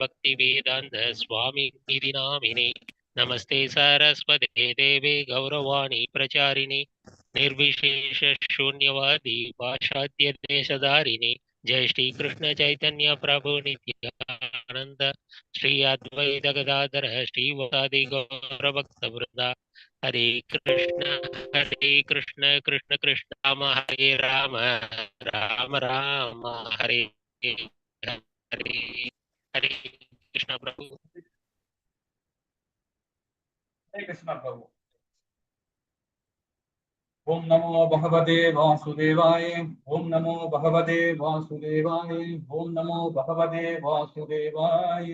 भक्ति वेदांत स्वामी निधि नामिने नमस्ते सरस्वते देवे गौरवाणी प्रचारिणे निर्विशेष शून्यवादी पाश्चात्य देशधारिणे जय श्री कृष्ण चैतन्य प्रभु नित्यानंद श्री अद्वैत गदाधर श्रीवासादि गौर भक्त वृंदा हरे कृष्ण कृष्ण कृष्ण राम हरे राम राम राम हरे हरे हरे कृष्ण प्रभु। हरे कृष्ण प्रभु। ओम नमो भगवते वासुदेवाय। ओम नमो भगवते वासुदेवाय। ओम नमो भगवते वासुदेवाय।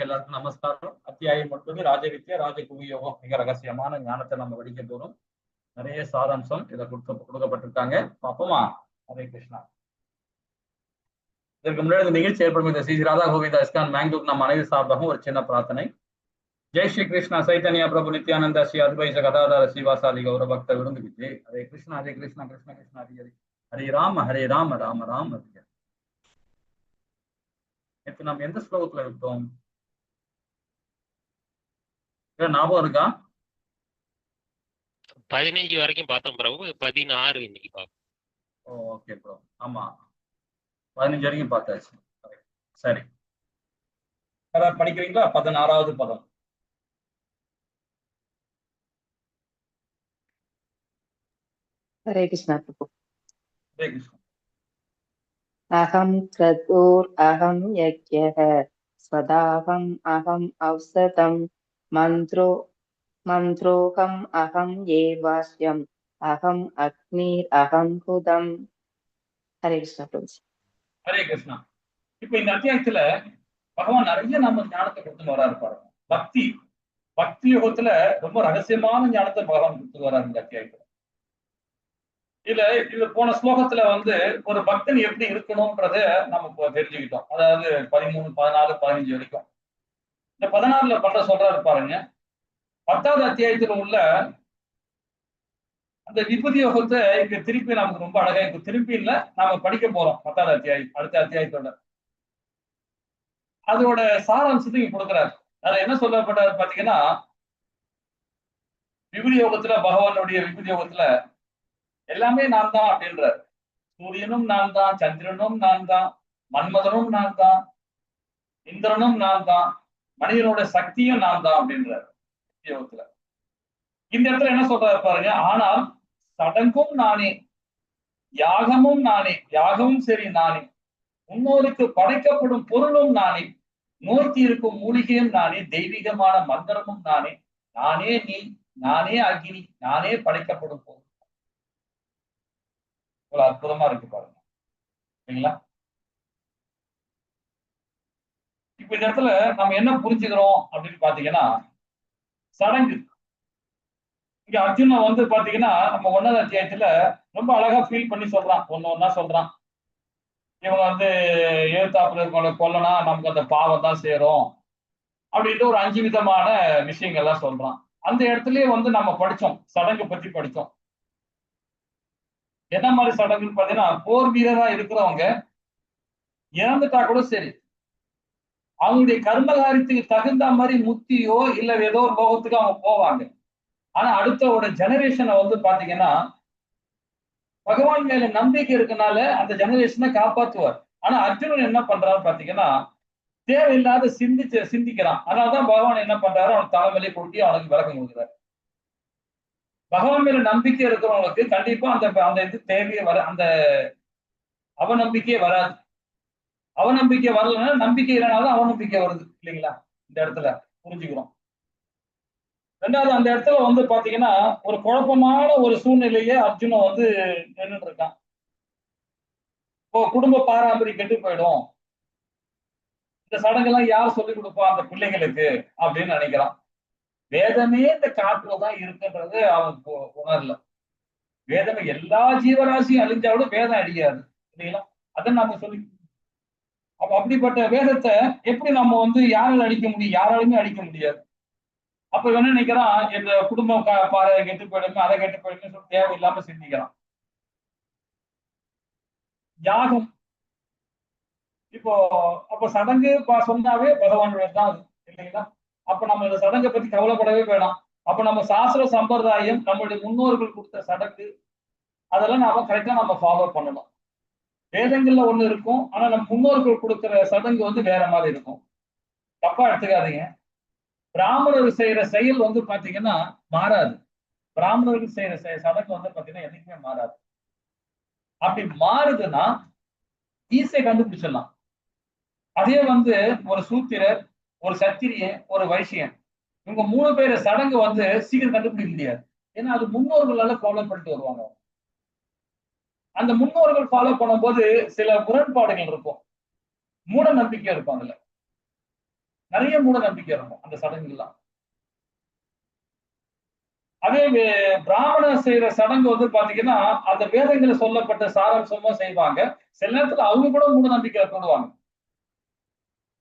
எல்லாருக்கும் நமஸ்காரம். அத்தியாயம் 9 ராஜவித்யா ராஜகுவி யோகம். மிக ரகசியமான ஞானத்தை நம்ம படிக்க போறோம். நிறைய சாராம்சம் இதை கொடுக்கப்பட்டிருக்காங்க. பாப்போமா? ஹரே கிருஷ்ணா. இதற்கு முன்னாடி இந்த நிகழ்ச்சி ஏற்படும் ஸ்ரீ ராதா கோவிந்தா இஸ்கான் மேங்களூர் நம் அனைத்து சார்பாகவும் ஒரு சின்ன பிரார்த்தனை. जय श्री कृष्ण चैतन्य प्रभु नित्यानंद श्री अद्वैत गदाधर श्रीवासादि गौर भक्त वृंद की हरे कृष्ण कृष्ण कृष्ण हरे हरे हरे राम राम राम हरे। நேற்று நம்ம எந்த ஸ்லோகத்துல விட்டோம்? ஞாபகம் இருக்கா? 15 வரைக்கும் பார்த்தோம் பிரபு. 16 இன்னைக்கு பார்ப்போம். Okay bro. ஆமா 15 வரைக்கும் பார்த்தாச்சு. சரி, படிக்கிறீங்களா? 16வது பதம். हरे कृष्ण प्रभु। हरे कृष्ण। अहं क्रतुर् अहं यज्ञः स्वदाहम् अहम् औषधं मन्त्रोऽहम् अहं ये वास्यम् अहम् अग्निरहं हुदम्। हरे कृष्ण प्रभु। हरे कृष्णा. இப்ப இந்த அத்தியாயத்துல பகவான் நிறைய நம்ம ஞானத்தை கொடுத்து வராரு பாருங்க. பக்தி யோகத்துல ரொம்ப ரகசியமான ஞானத்தை பகவான் கொடுத்து வராரு இந்த அத்தியாயத்துல. இதுல போன ஸ்லோகத்துல ஒரு பக்தன் எப்படி இருக்கணும்ன்றத நம்ம தெரிஞ்சுக்கிட்டோம். அதாவது 13, 14, 15 வரைக்கும். இந்த 16ல சொல்றாரு பாருங்க. 10வது அத்தியாயத்துல உள்ள அந்த விபூதி யோகத்தை இங்க திருப்பி நமக்கு ரொம்ப அழகா இருக்கு. திருப்பி இல்ல, நாம படிக்க போறோம் 10வது அத்தியாயம். அடுத்த அத்தியாயத்தோட அதோட சாராம்சத்தை இங்க கொடுக்குறாரு. அதுல என்ன சொல்லப்பட்டாரு பாத்தீங்கன்னா, விபூதி யோகத்துல பகவானுடைய விபூதி யோகத்துல எல்லாமே நான் தான் அப்படின்றார். சூரியனும் நான் தான், சந்திரனும் நான் தான், மன்மதனும் நான் தான், இந்திரனும் நான் தான், மனிதனோட சக்தியும் நான் தான் அப்படின்றார் யோகத்துல. இந்த இடத்துல என்ன சொல்றாரு பாருங்க. ஆனால் சடங்கும் நானே, யாகமும் நானே, யாகமும் சரி நானே, முன்னோருக்கு படைக்கப்படும் பொருளும் நானே, நோய்க்கு இருக்கும் மூலிகையும் நானே, தெய்வீகமான மந்திரமும் நானே, நானே நீ, நானே அக்னி, நானே படைக்கப்படும் பொருள். ஒரு அற்புதமா இருக்கு பாருங்க. சரிங்களா? இப்ப இந்த இடத்துல நம்ம என்ன புரிஞ்சுக்கிறோம் அப்படின்னு பாத்தீங்கன்னா, சடங்கு இங்க அர்ஜுன பாத்தீங்கன்னா நம்ம 1வது அத்தியாயத்துல ரொம்ப அழகா ஃபீல் பண்ணி சொல்றான். ஒன்னா சொல்றான், இவங்க எழுத்தாப்புல இருக்கவங்களை கொல்லனா நமக்கு அந்த பாவம் தான் சேரும் அப்படின்ட்டு ஒரு 5 விதமான விஷயங்கள்லாம் சொல்றான். அந்த இடத்துலயே நம்ம படிச்சோம், சடங்கு பத்தி படிச்சோம். என்ன மாதிரி சடங்குன்னு பாத்தீங்கன்னா, போர் வீரரா இருக்கிறவங்க இறந்துட்டா கூட சரி, அவங்களுடைய கர்மகாரியத்துக்கு தகுந்த மாதிரி முக்தியோ இல்ல ஏதோ ஒரு லோகத்துக்கு அவங்க போவாங்க. ஆனா அடுத்த ஜெனரேஷனை பாத்தீங்கன்னா, பகவான் மேல நம்பிக்கை இருக்கனால அந்த ஜெனரேஷனை காப்பாற்றுவார். ஆனா அர்ஜுனன் என்ன பண்றாரு பாத்தீங்கன்னா, தேவையில்லாத சிந்திக்கிறான். அதனாலதான் பகவான் என்ன பண்றாரு, அவன் தலைமையிலே கொட்டி அவனுக்கு விளக்கம் கொடுக்குறாரு. பகவான் மேல நம்பிக்கை இருக்கிறவங்களுக்கு கண்டிப்பா அந்த இது தேவையே அந்த அவநம்பிக்கையே வராது. அவநம்பிக்கை வரலன்னா நம்பிக்கை இல்லைனாலும் அவநம்பிக்கை வருது இல்லைங்களா? இந்த இடத்துல புரிஞ்சுக்கிறோம். 2வது அந்த இடத்துல பாத்தீங்கன்னா ஒரு குழப்பமான ஒரு சூழ்நிலையே அர்ஜுனன் நின்றுட்டு இருக்கான். குடும்ப பாரம்பரியம் கெட்டு போயிடும், இந்த சடங்கெல்லாம் யார் சொல்லிக் கொடுப்பா அந்த பிள்ளைங்களுக்கு அப்படின்னு நினைக்கிறான். வேதமே இந்த காட்டுலதான் இருக்குன்றது அவன் உணரல. வேதமே எல்லா ஜீவராசியும் அழிஞ்சாவோட வேதம் அழியாது இல்லைங்களா? அதை நம்ம சொல்லி அப்படிப்பட்ட வேதத்தை எப்படி நம்ம யாராலும் அழிக்க முடியும்? யாராலுமே அழிக்க முடியாது. அப்ப என்ன நினைக்கிறான், இந்த குடும்பம் கெட்டு போயிடுமே, அதை கெட்டு போயிடுமே சொல்லி தேவையில்லாம சிந்திக்கிறான். யாகம் இப்போ அப்ப சடங்கு சொன்னாவே பகவானுடைய தான் அது, இல்லைங்களா? அப்ப நம்ம இந்த சடங்கை பத்தி கவலைப்படவே வேணாம். அப்ப நம்ம சாஸ்திர சம்பிரதாயம், நம்மளுடைய முன்னோர்கள் கொடுத்த சடங்கு, அதெல்லாம் நாம கரெக்டா நம்ம ஃபாலோ பண்ணணும். வேதங்கள்ல ஒண்ணு இருக்கும், ஆனா நம்ம முன்னோர்கள் கொடுக்கிற சடங்கு வந்து வேற மாதிரி இருக்கும். தப்பா எடுத்துக்காதீங்க. பிராமணர்கள் செய்யற செயல் வந்து பாத்தீங்கன்னா மாறாது. பிராமணர்கள் செய்யற சடங்கு வந்து பாத்தீங்கன்னா என்னைக்குமே மாறாது. அப்படி மாறுதுன்னா ஈஸியா கண்டுபிடிச்சிடலாம். அதே வந்து ஒரு சூத்திரர், ஒரு சத்திரியன், ஒரு வைசியன், இவங்க 3 பேர் சடங்கு வந்து சீக்கிரம் கண்டுபிடிக்க முடியாது. ஏன்னா அது முன்னோர்களால ஃபாலோ பண்ணிட்டு வருவாங்க. அந்த முன்னோர்கள் ஃபாலோ பண்ணும்போது சில முரண்பாடுகள் இருக்கும். மூட நம்பிக்கை இருக்கும். அதுல நிறைய மூட நம்பிக்கை இருக்கும் அந்த சடங்குலாம். அதே பிராமணர் செய்யற சடங்கு வந்து பாத்தீங்கன்னா அந்த வேதங்களை சொல்லப்பட்ட சாராம்சமா செய்வாங்க. சில நேரத்துல அவங்க கூட மூட நம்பிக்கை போடுவாங்க.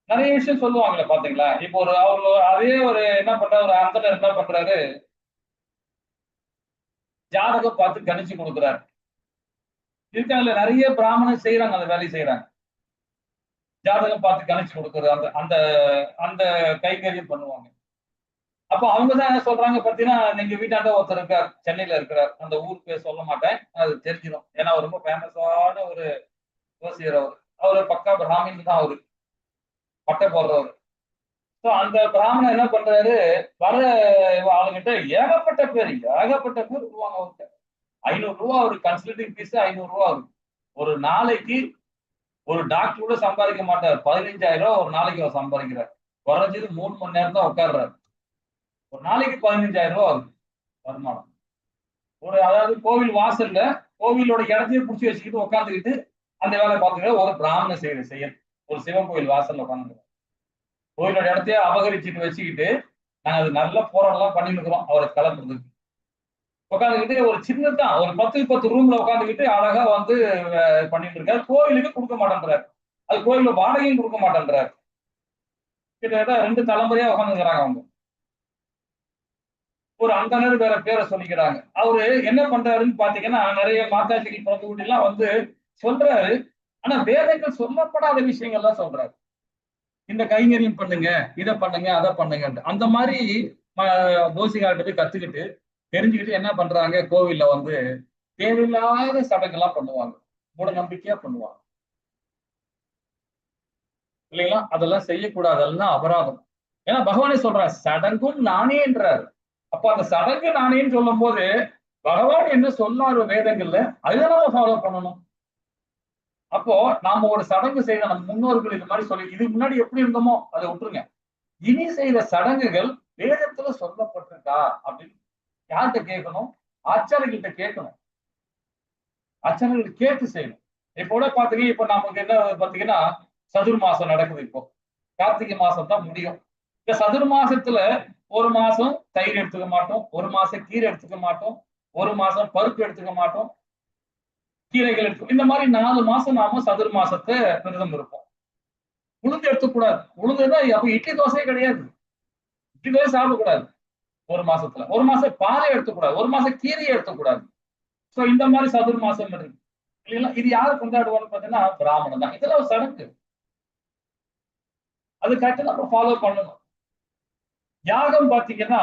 நிறைய விஷயம் சொல்லுவாங்கல்ல பாத்தீங்களா? இப்போ ஒரு அவரு அதே ஒரு என்ன பண்றாரு, ஒரு அந்தனர் என்ன பண்றாரு, ஜாதகம் பார்த்து கணிச்சு கொடுக்குறாரு. இருக்காங்கல்ல, நிறைய பிராமணர் செய்யறாங்க, அந்த வேலையை செய்யறாங்க. ஜாதகம் பார்த்து கணிச்சு கொடுக்குறது, அந்த அந்த அந்த கைங்கரியம் பண்ணுவாங்க. அப்ப அவங்கதான் என்ன சொல்றாங்க பாத்தீங்கன்னா, நீங்க வீட்டாண்ட ஒருத்தர் இருக்கார், சென்னையில இருக்கிறார். அந்த ஊர் பேர் சொல்ல மாட்டேன், அது தெரிஞ்சிடும். ஏன்னா அவர் ரொம்ப ஃபேமஸான ஒரு ஜோசியர். அவரு பக்கா பிராமின் தான், அவரு பட்டை போடுறவர். அந்த பிராமணன் என்ன பண்றாரு, வர ஆளுங்கிட்ட ஏகப்பட்ட பேர் விடுவாங்க அவர்கிட்ட. 500 ரூபாய் ஒரு கன்சல்டிங் ஃபீஸ், 500 ரூபாய் ஆகும். ஒரு நாளைக்கு ஒரு டாக்டர் கூட சம்பாதிக்க மாட்டார். 15,000 ரூபாய் ஒரு நாளைக்கு அவர் சம்பாதிக்கிறார். குறைஞ்சது 3 மணி நேரம் தான் உட்கார்றாரு. ஒரு நாளைக்கு 15,000 ரூபாய் ஆகுது வருமானம். ஒரு அதாவது கோவில் வாசல்ல கோவிலோட இடத்தையும் புடிச்சு வச்சுக்கிட்டு உட்காந்துக்கிட்டு அந்த வேலை பார்த்துக்கிற ஒரு பிராமண செய்யற செயல். ஒரு சிவன் கோயில் வாசல்ல உட்காந்து கோயிலோட இடத்தையே அபகரிச்சுட்டு வச்சுக்கிட்டு நாங்க அது நல்ல போராடலாம் பண்ணிட்டு இருக்கிறோம் அவரை கலப்புறதுக்கு. உட்காந்துக்கிட்டு ஒரு சின்னதான் ஒரு 10 ரூம்ல உட்காந்துக்கிட்டு அழகா வந்து பண்ணிட்டு இருக்காரு. கோயிலுக்கு கொடுக்க மாட்டேன்றாரு. அது கோயில வாடகையும் கொடுக்க மாட்டேன்றாரு. கிட்டத்தட்ட 2 தலைமுறையா உட்காந்துக்கிறாங்க அவங்க. ஒரு அந்தனர் வேற பேரை சொல்லிக்கிறாங்க. அவரு என்ன பண்றாருன்னு பாத்தீங்கன்னா, நிறைய மாதாஜி பிரபுகுடி எல்லாம் வந்து சொல்றாரு. ஆனா வேதங்கள் சொல்லப்படாத விஷயங்கள்லாம் சொல்றாரு. இந்த கைங்கரியம் பண்ணுங்க, இதை பண்ணுங்க, அதை பண்ணுங்க. அந்த மாதிரி ஜோசிகார்ட்ட போய் கத்துக்கிட்டு தெரிஞ்சுக்கிட்டு என்ன பண்றாங்க, கோவில்ல வந்து தேவையில்லாத சடங்கெல்லாம் பண்ணுவாங்க. மூட நம்பிக்கையா பண்ணுவாங்க. இல்லைங்களா? அதெல்லாம் செய்யக்கூடாது, அதெல்லாம் அபராதம். ஏன்னா பகவானே சொல்றார், சடங்கும் நானே என்றார். அப்ப அந்த சடங்கு நானேன்னு சொல்லும் போது பகவான் என்ன சொன்னாரு வேதங்கள்ல, அதுதான் நம்ம ஃபாலோ பண்ணணும். அப்போ நாம ஒரு சடங்கு செய்த நம்ம முன்னோர்கள் இது மாதிரி சொல்லி, இதுக்கு முன்னாடி எப்படி இருந்தோமோ அதை விட்டுருங்க. இனி செய்த சடங்குகள் வேதத்துல சொல்லப்பட்டிருக்கா அப்படின்னு யார்கிட்ட கேட்கணும்? ஆச்சாரியர்கள்ட்ட கேட்கணும். ஆச்சாரியர்கள் கேட்டு செய்யணும். இப்போ பாத்தீங்கன்னா, இப்ப நமக்கு என்ன பாத்தீங்கன்னா, சதுர் மாசம் நடக்குது. இப்போ கார்த்திகை மாசம் தான் முடியும். இந்த சதுர் மாசத்துல ஒரு மாசம் தயிர் எடுத்துக்க மாட்டோம், ஒரு மாசம் கீரை எடுத்துக்க மாட்டோம், ஒரு மாசம் பருப்பு எடுத்துக்க மாட்டோம், கீரைகள் எடுத்து இந்த மாதிரி 4 மாசம் நாம சதுர் மாசத்தை விரதம் இருப்போம். உளுந்து எடுத்துக்கூடாது. உளுந்துதான் அப்ப இட்லி தோசையே கிடையாது. இட்லி தோசை சாப்பிடக்கூடாது ஒரு மாசத்துல. ஒரு மாசம் பாலை எடுத்துக்கூடாது, ஒரு மாசம் கீரையை எடுத்துக்கூடாது. சோ இந்த மாதிரி சதுர் மாசம் இருக்கு இல்லைங்களா? இது யாரு கொண்டாடுவான்னு பாத்தீங்கன்னா பிராமணன் தான். இதெல்லாம் ஒரு சடங்கு. அது கரெக்டா நம்ம ஃபாலோ பண்ணணும். யாகம் பாத்தீங்கன்னா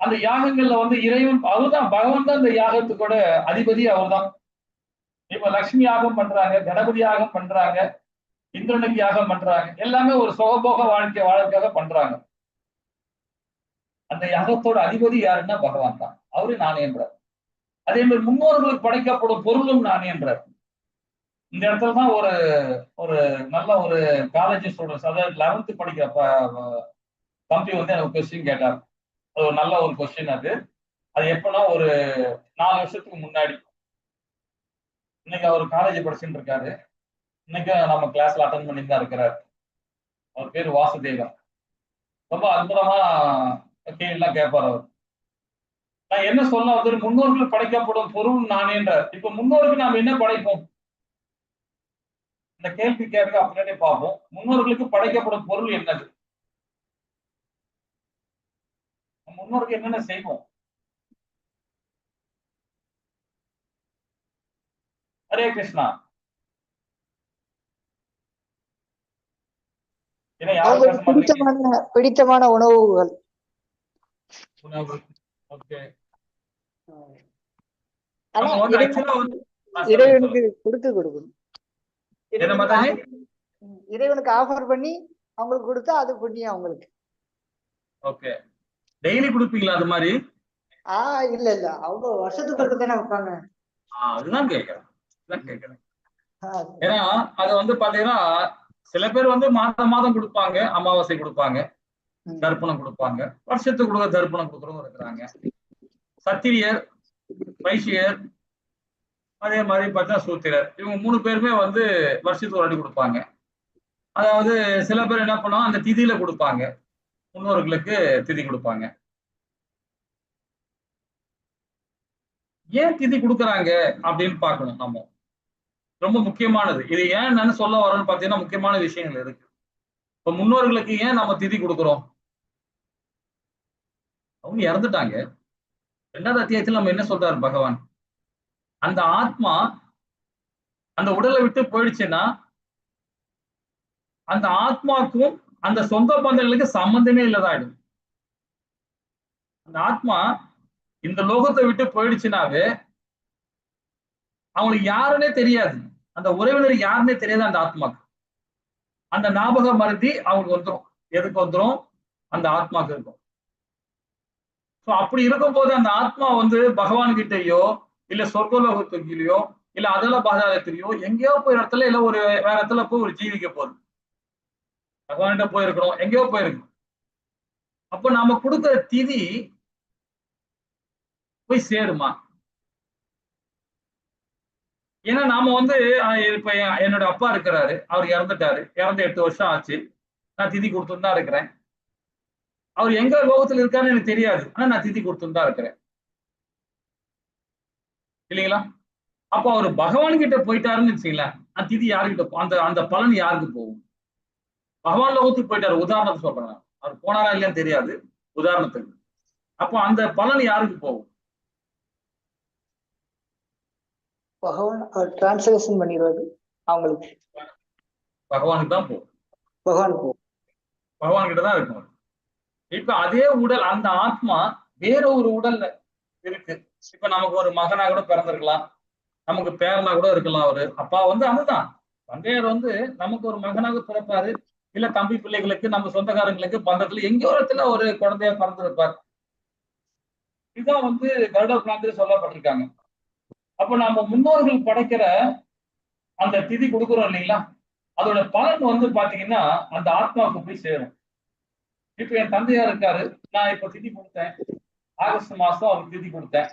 அந்த யாகங்கள்ல வந்து இறைவன் அவர்தான், பகவான் தான் இந்த யாகத்துக்கூட அதிபதி அவர்தான். இப்ப லட்சுமி யாகம் பண்றாங்க, கணபதி யாகம் பண்றாங்க, இந்திரனுக்கு யாகம் பண்றாங்க. எல்லாமே ஒரு சுகபோக வாழ்க்கை வாழ்க்கையாக பண்றாங்க. அந்த யாகத்தோட அதிபதி யாருன்னா பகவான் தான். அவரு நானே என்றார். அதே மாதிரி முன்னோர்களுக்கு படைக்கப்படும் பொருளும் நானே என்றார். இந்த இடத்துலதான் ஒரு ஒரு நல்ல ஒரு காலேஜ் ஸ்டூடெண்ட்ஸ், அதாவது 11th படிக்கிற தம்பி வந்து எனக்கு கொஸ்டின் கேட்டார். அது ஒரு நல்ல ஒரு கொஸ்டின். அது அது எப்பன்னா ஒரு 4 வருஷத்துக்கு முன்னாடி. இன்னைக்கு அவர் காலேஜ் படிச்சுட்டு இருக்காரு. இன்னைக்கு நம்ம கிளாஸ்ல அட்டன் பண்ணி தான் இருக்கிறார். அவர் பேரு வாசுதேவன். ரொம்ப அற்புதமா கேள்விலாம் கேட்பார் அவர். நான் என்ன சொல்ல வந்து, முன்னோர்கள் படைக்கப்படும் பொருள் நானேன்றார். இப்ப முன்னோருக்கு நாம் என்ன படைப்போம்? இந்த கேள்வி கேட்க அப்படியே பார்ப்போம். முன்னோர்களுக்கு படைக்கப்படும் பொருள் என்னது? முன்னோருக்கு என்னென்ன செய்வோம்? ஹரே கிருஷ்ணா. ஏன்னா யாரும் பேச மாட்டேங்க. பிடித்தமான உணவுகள். உணவு. ஓகே. ஆனா நம்ம வந்து ஆக்சுவலா இறைவனுக்கு கொடுத்து கொடுக்கணும். என்ன மாதிரி இறைவனுக்கு ஆஃபர் பண்ணி அவங்களுக்கு கொடுத்தா அது புண்ணியம் அவங்களுக்கு. ஓகே. டெய்லி கொடுப்பீங்களா அது மாதிரி? இல்ல இல்ல, அவங்க வருஷத்துக்கு ஒருக்க தானே வைப்பாங்க. அதுதான் கேட்கிறேன். ஏன்னா அது வந்து பாத்தீங்கன்னா சில பேர் வந்து மாதம் மாதம் கொடுப்பாங்க, அமாவாசை கொடுப்பாங்க, தர்ப்பணம் கொடுப்பாங்க, வருஷத்துக்கு கொடுக்க தர்ப்பணம் கொடுக்குறவங்க இருக்கிறாங்க. சத்திரியர், வைசியர், அதே மாதிரி பார்த்தா சூத்திரர், இவங்க 3 பேருமே வந்து வருஷத்துக்கு ஒரு வாட்டி கொடுப்பாங்க. அதாவது சில பேர் என்ன பண்ணுவாங்க, அந்த திதியில கொடுப்பாங்க, முன்னோர்களுக்கு திதி கொடுப்பாங்க. ஏன் திதி கொடுக்குறாங்க அப்படின்னு பார்க்கணும் நம்ம. ரொம்ப முக்கியமானது. இது ஏன் நான் சொல்ல வரோம்னு பார்த்தீங்கன்னா முக்கியமான விஷயங்கள் இருக்கு. இப்ப முன்னோர்களுக்கு ஏன் நம்ம திதி கொடுக்குறோம்? அவங்க இறந்துட்டாங்க. 2வது அத்தியாயத்தில் நம்ம என்ன சொல்றாரு பகவான்? அந்த ஆத்மா அந்த உடலை விட்டு போயிடுச்சுன்னா அந்த ஆத்மாக்கும் அந்த சொந்த பந்தங்களுக்கு சம்பந்தமே இல்லதாயிடும். அந்த ஆத்மா இந்த லோகத்தை விட்டு போயிடுச்சுனாவே அவங்களுக்கு யாருன்னே தெரியாது, அந்த உறவினர் யாருன்னே தெரியாது அந்த ஆத்மாக்கு. அந்த ஞாபக மருதி அவங்களுக்கு வந்துடும். எதுக்கு வந்துடும்? அந்த ஆத்மாக்கு இருக்கும். அப்படி இருக்கும்போது அந்த ஆத்மா வந்து பகவான் கிட்டயோ இல்ல சொர்க்கலோகத்துலயோ இல்ல அதல பாதாளத்திலேயோ எங்கேயோ போய் இடத்துல இல்ல ஒரு வேற இடத்துல போய் ஒரு ஜீவிக்க போகுது. பகவான்கிட்ட போயிருக்கிறோம், எங்கேயோ போயிருக்கு. அப்ப நாம கொடுக்கிற திதி போய் சேருமா? ஏன்னா நாம வந்து இப்ப என்னோட அப்பா இருக்கிறாரு, அவர் இறந்துட்டாரு, இறந்து 8 வருஷம் ஆச்சு. நான் திதி கொடுத்துட்டு தான் இருக்கிறேன். அவர் எங்க லோகத்துல இருக்காருன்னு எனக்கு தெரியாது, ஆனா நான் திதி கொடுத்துட்டு தான் இருக்கிறேன் இல்லைங்களா? அப்போ அவர் பகவான் கிட்ட போயிட்டாருன்னு வச்சுங்களேன், அந்த திதி யாருக்கிட்ட அந்த அந்த பலன் யாருக்கு போகும்? பகவான் லோகத்துக்கு போயிட்டாரு, உதாரணத்துக்கு சொல்றேன். அவர் போனாரா இல்லையான்னு தெரியாது, உதாரணத்துக்கு. அப்போ அந்த பலன் யாருக்கு போகும்? பகவான் டிரான்ஸ்லேஷன் பண்ணிடுவாரு அவங்களுக்கு. பகவானுக்கு தான் போகும். பகவான் கிட்ட தான் இருக்கும். இப்ப அதே உடல், அந்த ஆத்மா வேற ஒரு உடல்ல இருக்கு. இப்ப நமக்கு ஒரு மகனா கூட பிறந்திருக்கலாம், நமக்கு பேரனா கூட இருக்கலாம். அவரு அப்பா வந்து அதுதான் தந்தையார் வந்து நமக்கு ஒரு மகனாக பிறப்பாரு, இல்ல தம்பி பிள்ளைகளுக்கு நம்ம சொந்தக்காரங்களுக்கு பந்தத்துல எங்கேயோ இடத்துல ஒரு குழந்தையா பிறந்திருப்பார். இதுதான் வந்து கருட புராணத்தில் சொல்லப்பட்டிருக்காங்க. அப்ப நம்ம முன்னோர்கள் படைக்கிற அந்த திதி கொடுக்குறோம் இல்லைங்களா, அதோட பலன் வந்து பாத்தீங்கன்னா அந்த ஆத்மாவுக்கு போய் சேரும். இப்ப என் தந்தையா இருக்காரு, நான் இப்ப திதி கொடுத்தேன், ஆகஸ்ட் மாசம் அவருக்கு திதி கொடுத்தேன்.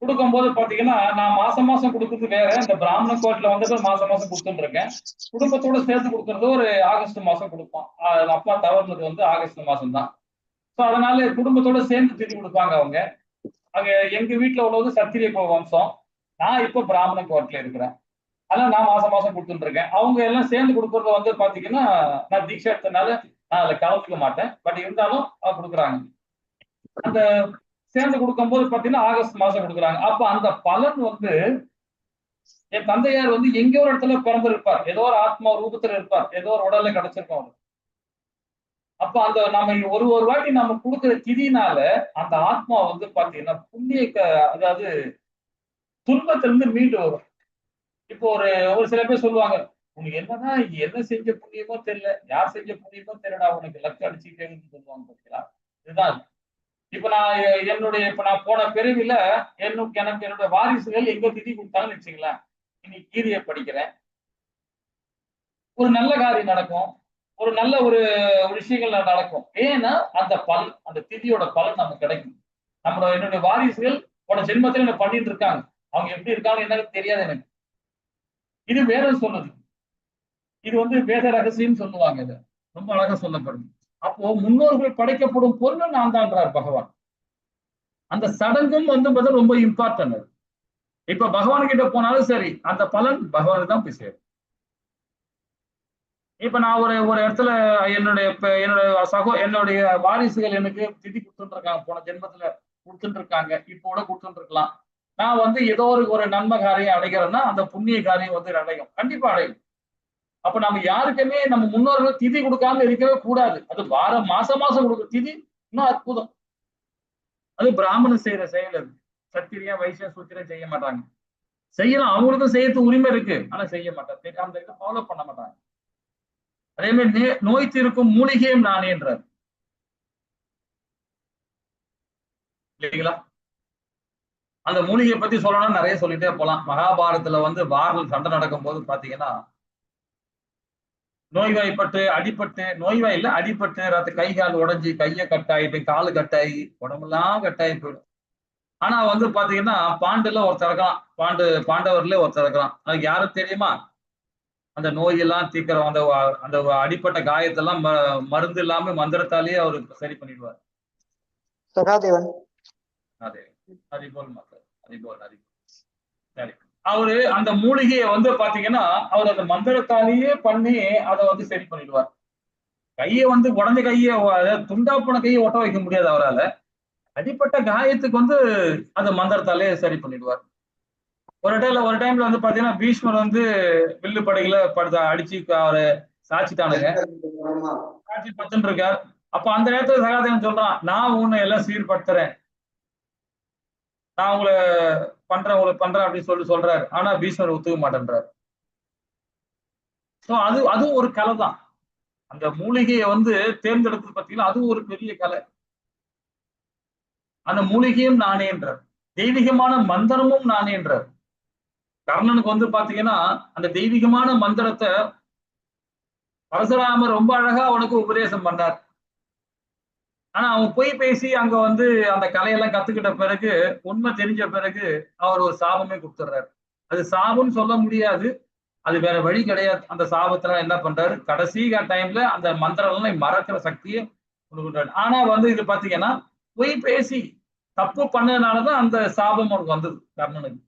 கொடுக்கும்போது பாத்தீங்கன்னா நான் மாசம் மாசம் கொடுக்கறது வேற, இந்த பிராமண கோட்ல வந்து மாசம் மாசம் கொடுத்துட்டு இருக்கேன். குடும்பத்தோட சேர்த்து கொடுக்கறது ஒரு ஆகஸ்ட் மாசம் கொடுப்போம். அப்பா தவறுனது வந்து ஆகஸ்ட் மாசம் தான். ஸோ அதனால குடும்பத்தோட சேர்ந்து திதி கொடுப்பாங்க அவங்க. அங்க எங்க வீட்டுல உள்ளது சத்திரிய வம்சம், நான் இப்ப பிராமண கோட்ல இருக்கிறேன். அதனால நான் மாசம் மாசம் கொடுத்துட்டு இருக்கேன். அவங்க எல்லாம் சேர்ந்து கொடுக்கறது வந்து பாத்தீங்கன்னா நான் தீட்சை எடுத்தனால நான் அதுல கலந்துக்க மாட்டேன், பட் இருந்தாலும் கொடுக்குறாங்க. அந்த சேர்ந்து கொடுக்கும்போது பாத்தீங்கன்னா ஆகஸ்ட் மாசம் கொடுக்குறாங்க. அப்ப அந்த பலன் வந்து என் தந்தையார் வந்து எங்கேயோ ஒரு இடத்துல பிறந்திருப்பார், ஏதோ ஒரு ஆத்மா ரூபத்துல இருப்பார், ஏதோ ஒரு உடல்ல கிடைச்சிருக்கோம். அப்ப அந்த நம்ம ஒரு வாட்டி நம்ம கொடுக்குற திதினால அந்த ஆத்மா வந்து பாத்தீங்கன்னா புண்ணிய அதாவது துன்பத்திலிருந்து மீண்டு வரும். இப்போ ஒரு சில பேர் சொல்லுவாங்க, உனக்கு என்னதான் என்ன செஞ்ச புண்ணியமோ தெரியல, யார் செஞ்ச புண்ணியமோ தெரியல, உனக்கு லட்சம் அடிச்சுட்டேன்னு சொல்லுவாங்க பார்த்தீங்களா? இதுதான். இப்ப நான் போன பிறவில எனக்கு என்னோட வாரிசுகள் எங்க திதி கொடுத்தாங்கன்னு வச்சுங்களேன், இன்னைக்கு கீதையை படிக்கிறேன், ஒரு நல்ல காரியம் நடக்கும், ஒரு நல்ல ஒரு விஷயங்கள் நடக்கும். ஏன்னா அந்த பலன், அந்த திதியோட பலன் நமக்கு கிடைக்கும். என்னுடைய வாரிசுகள் போன ஜென்மத்தில் என்ன பண்ணிட்டு இருக்காங்க, அவங்க எப்படி இருக்காங்க என்னன்னு தெரியாது எனக்கு. இது வேதம் சொல்லுது, இது வந்து வேத ரகசியம் சொல்லுவாங்க. இது ரொம்ப அழகா சொல்லப்படுது. அப்போ முன்னோர்கள் படைக்கப்படும் பொருள் நான் தான்றார் பகவான். அந்த சடங்கும் வந்து ரொம்ப இம்பார்ட்டன்ட். இப்ப பகவான் கிட்ட போனாலும் சரி, அந்த பலன் பகவானுக்கு தான் போய் சேரும். இப்ப நான் ஒரு இடத்துல என்னுடைய வாரிசுகள் எனக்கு திதி கொடுத்துட்டு இருக்காங்க, போன ஜென்மத்துல கொடுத்துட்டு இருக்காங்க, இப்போ கூட கொடுத்துட்டு இருக்கலாம். நான் வந்து ஏதோ ஒரு நன்மை காரியம் அடைகிறேன்னா அந்த புண்ணிய காரியம் வந்து அடையும், கண்டிப்பா அடையும். அப்ப நம்ம யாருக்குமே நம்ம முன்னோர்கள் திதி கொடுக்காம இருக்கவே கூடாது. அது மாசம் கொடுக்குற திதி இன்னும் அற்புதம். அது பிராமணன் செய்யற செயல். அது சத்திரியா வைசியா சூத்திரம் செய்ய மாட்டாங்க. செய்யலாம், அவங்களுக்கும் செய்யறதுக்கு உரிமை இருக்கு, ஆனா செய்ய மாட்டாங்க, அந்த இதை ஃபாலோ பண்ண மாட்டாங்க. அதே மாதிரி நோய் தீர்க்கும் மூலிகையும் நானேன்றார் இல்லைங்களா? அந்த மூலிகையை பத்தி சொல்லணும்னா நிறைய சொல்லிட்டே போலாம். மகாபாரதத்துல வந்து வாரில் சண்டை நடக்கும் போது பாத்தீங்கன்னா, நோய்வாய்ப்பட்டு அடிபட்டு, நோய்வாய் இல்ல அடிபட்டு ரத்த கை கால் உடைஞ்சி கையை கட்டாயிட்டு காலு கட்டாயி உடம்பெல்லாம் கட்டாயி போயிடும். ஆனா வந்து பாத்தீங்கன்னா பாண்டுல ஒருத்தர் இருக்கலாம், பாண்டவர்ல ஒருத்தர் இருக்கலாம். அதுக்கு யாரும் தெரியுமா? அந்த நோயெல்லாம் தீக்கிறோம், அந்த அந்த அடிப்பட்ட காயத்தெல்லாம் மருந்து இல்லாம மந்திரத்தாலேயே அவரு சரி பண்ணிடுவார். சகாதேவன். அதே போல் மக்கள் சரி. அவரு அந்த மூலிகையை வந்து பாத்தீங்கன்னா அவர் அந்த மந்திரத்தாலேயே பண்ணி அதை வந்து சரி பண்ணிடுவார். கையை வந்து உடஞ்ச கையை, துண்டா போன கையை ஒட்ட வைக்க முடியாது அவரால். அடிப்பட்ட காயத்துக்கு வந்து அந்த மந்திரத்தாலே சரி பண்ணிடுவார். ஒரு டைம்ல வந்து பாத்தீங்கன்னா பீஷ்மர் வந்து வில்லு படைகளை அடிச்சு அவரை சாட்சிட்டானுங்க, சாட்சி பத்துன்னு இருக்கார். அப்ப அந்த நேரத்துல சகாதேவன் சொல்றான், நான் உன்னை எல்லாம் சீர்படுத்துறேன், நான் உங்களை பண்றேன் அப்படின்னு சொல்றாரு. ஆனா பீஷ்மர் ஒத்துக்க மாட்டேன்றாரு. அது ஒரு கலை தான். அந்த மூலிகையை வந்து தேர்ந்தெடுத்து பார்த்தீங்கன்னா அது ஒரு பெரிய கலை. அந்த மூலிகையும் நானே என்றார், தெய்வீகமான மந்திரமும் நானே என்றார். கர்ணனுக்கு வந்து பாத்தீங்கன்னா அந்த தெய்வீகமான மந்திரத்தை பரசுராமர் ரொம்ப அழகா அவனுக்கு உபதேசம் பண்ணார். ஆனா அவன் போய் பேசி அங்க வந்து அந்த கலையெல்லாம் கத்துக்கிட்ட பிறகு, உண்மை தெரிஞ்ச பிறகு அவர் ஒரு சாபமே கொடுத்துட்றாரு. அது சாபம்னு சொல்ல முடியாது, அது வேற வழி கிடையாது. அந்த சாபத்துல என்ன பண்றாரு, கடைசி டைம்ல அந்த மந்திரம் மறக்கிற சக்தியை கொடுக்குறாரு. ஆனா வந்து இது பாத்தீங்கன்னா போய் பேசி தப்பு பண்ணதுனாலதான் அந்த சாபம் அவனுக்கு வந்தது கர்ணனுக்கு.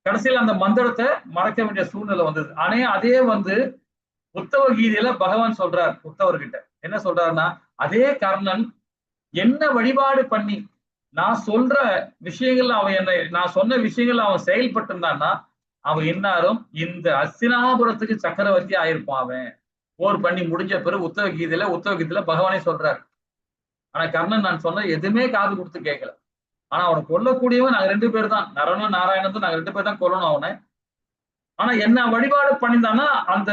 கடைசியில் அந்த மந்திரத்தை மறக்க வேண்டிய சூழ்நிலை வந்தது. ஆனா அதே வந்து உத்தவ கீதையில பகவான் சொல்றார் உத்தவர்கிட்ட, என்ன சொல்றாருன்னா, அதே கர்ணன் என்ன வழிபாடு பண்ணி நான் சொல்ற விஷயங்கள் நான் சொன்ன விஷயங்கள் அவன் செயல்பட்டு இருந்தான்னா அவன் என்னாரும் இந்த அஸ்தினாபுரத்துக்கு சக்கரவர்த்தி ஆயிருப்பான். அவன் போர் பண்ணி முடிஞ்ச பிறகு உத்தவ கீதையில பகவானே சொல்றாரு. ஆனா கர்ணன் நான் சொன்ன எதுவுமே காது கொடுத்து கேட்கல. ஆனா அவனை கொல்லக்கூடியவன் நாங்க 2 பேர் தான், நரனும் நாராயணனும் நாங்க 2 பேர் தான் கொல்லணும் அவனை. ஆனா என்ன வழிபாடு பண்ணியிருந்தான்னா அந்த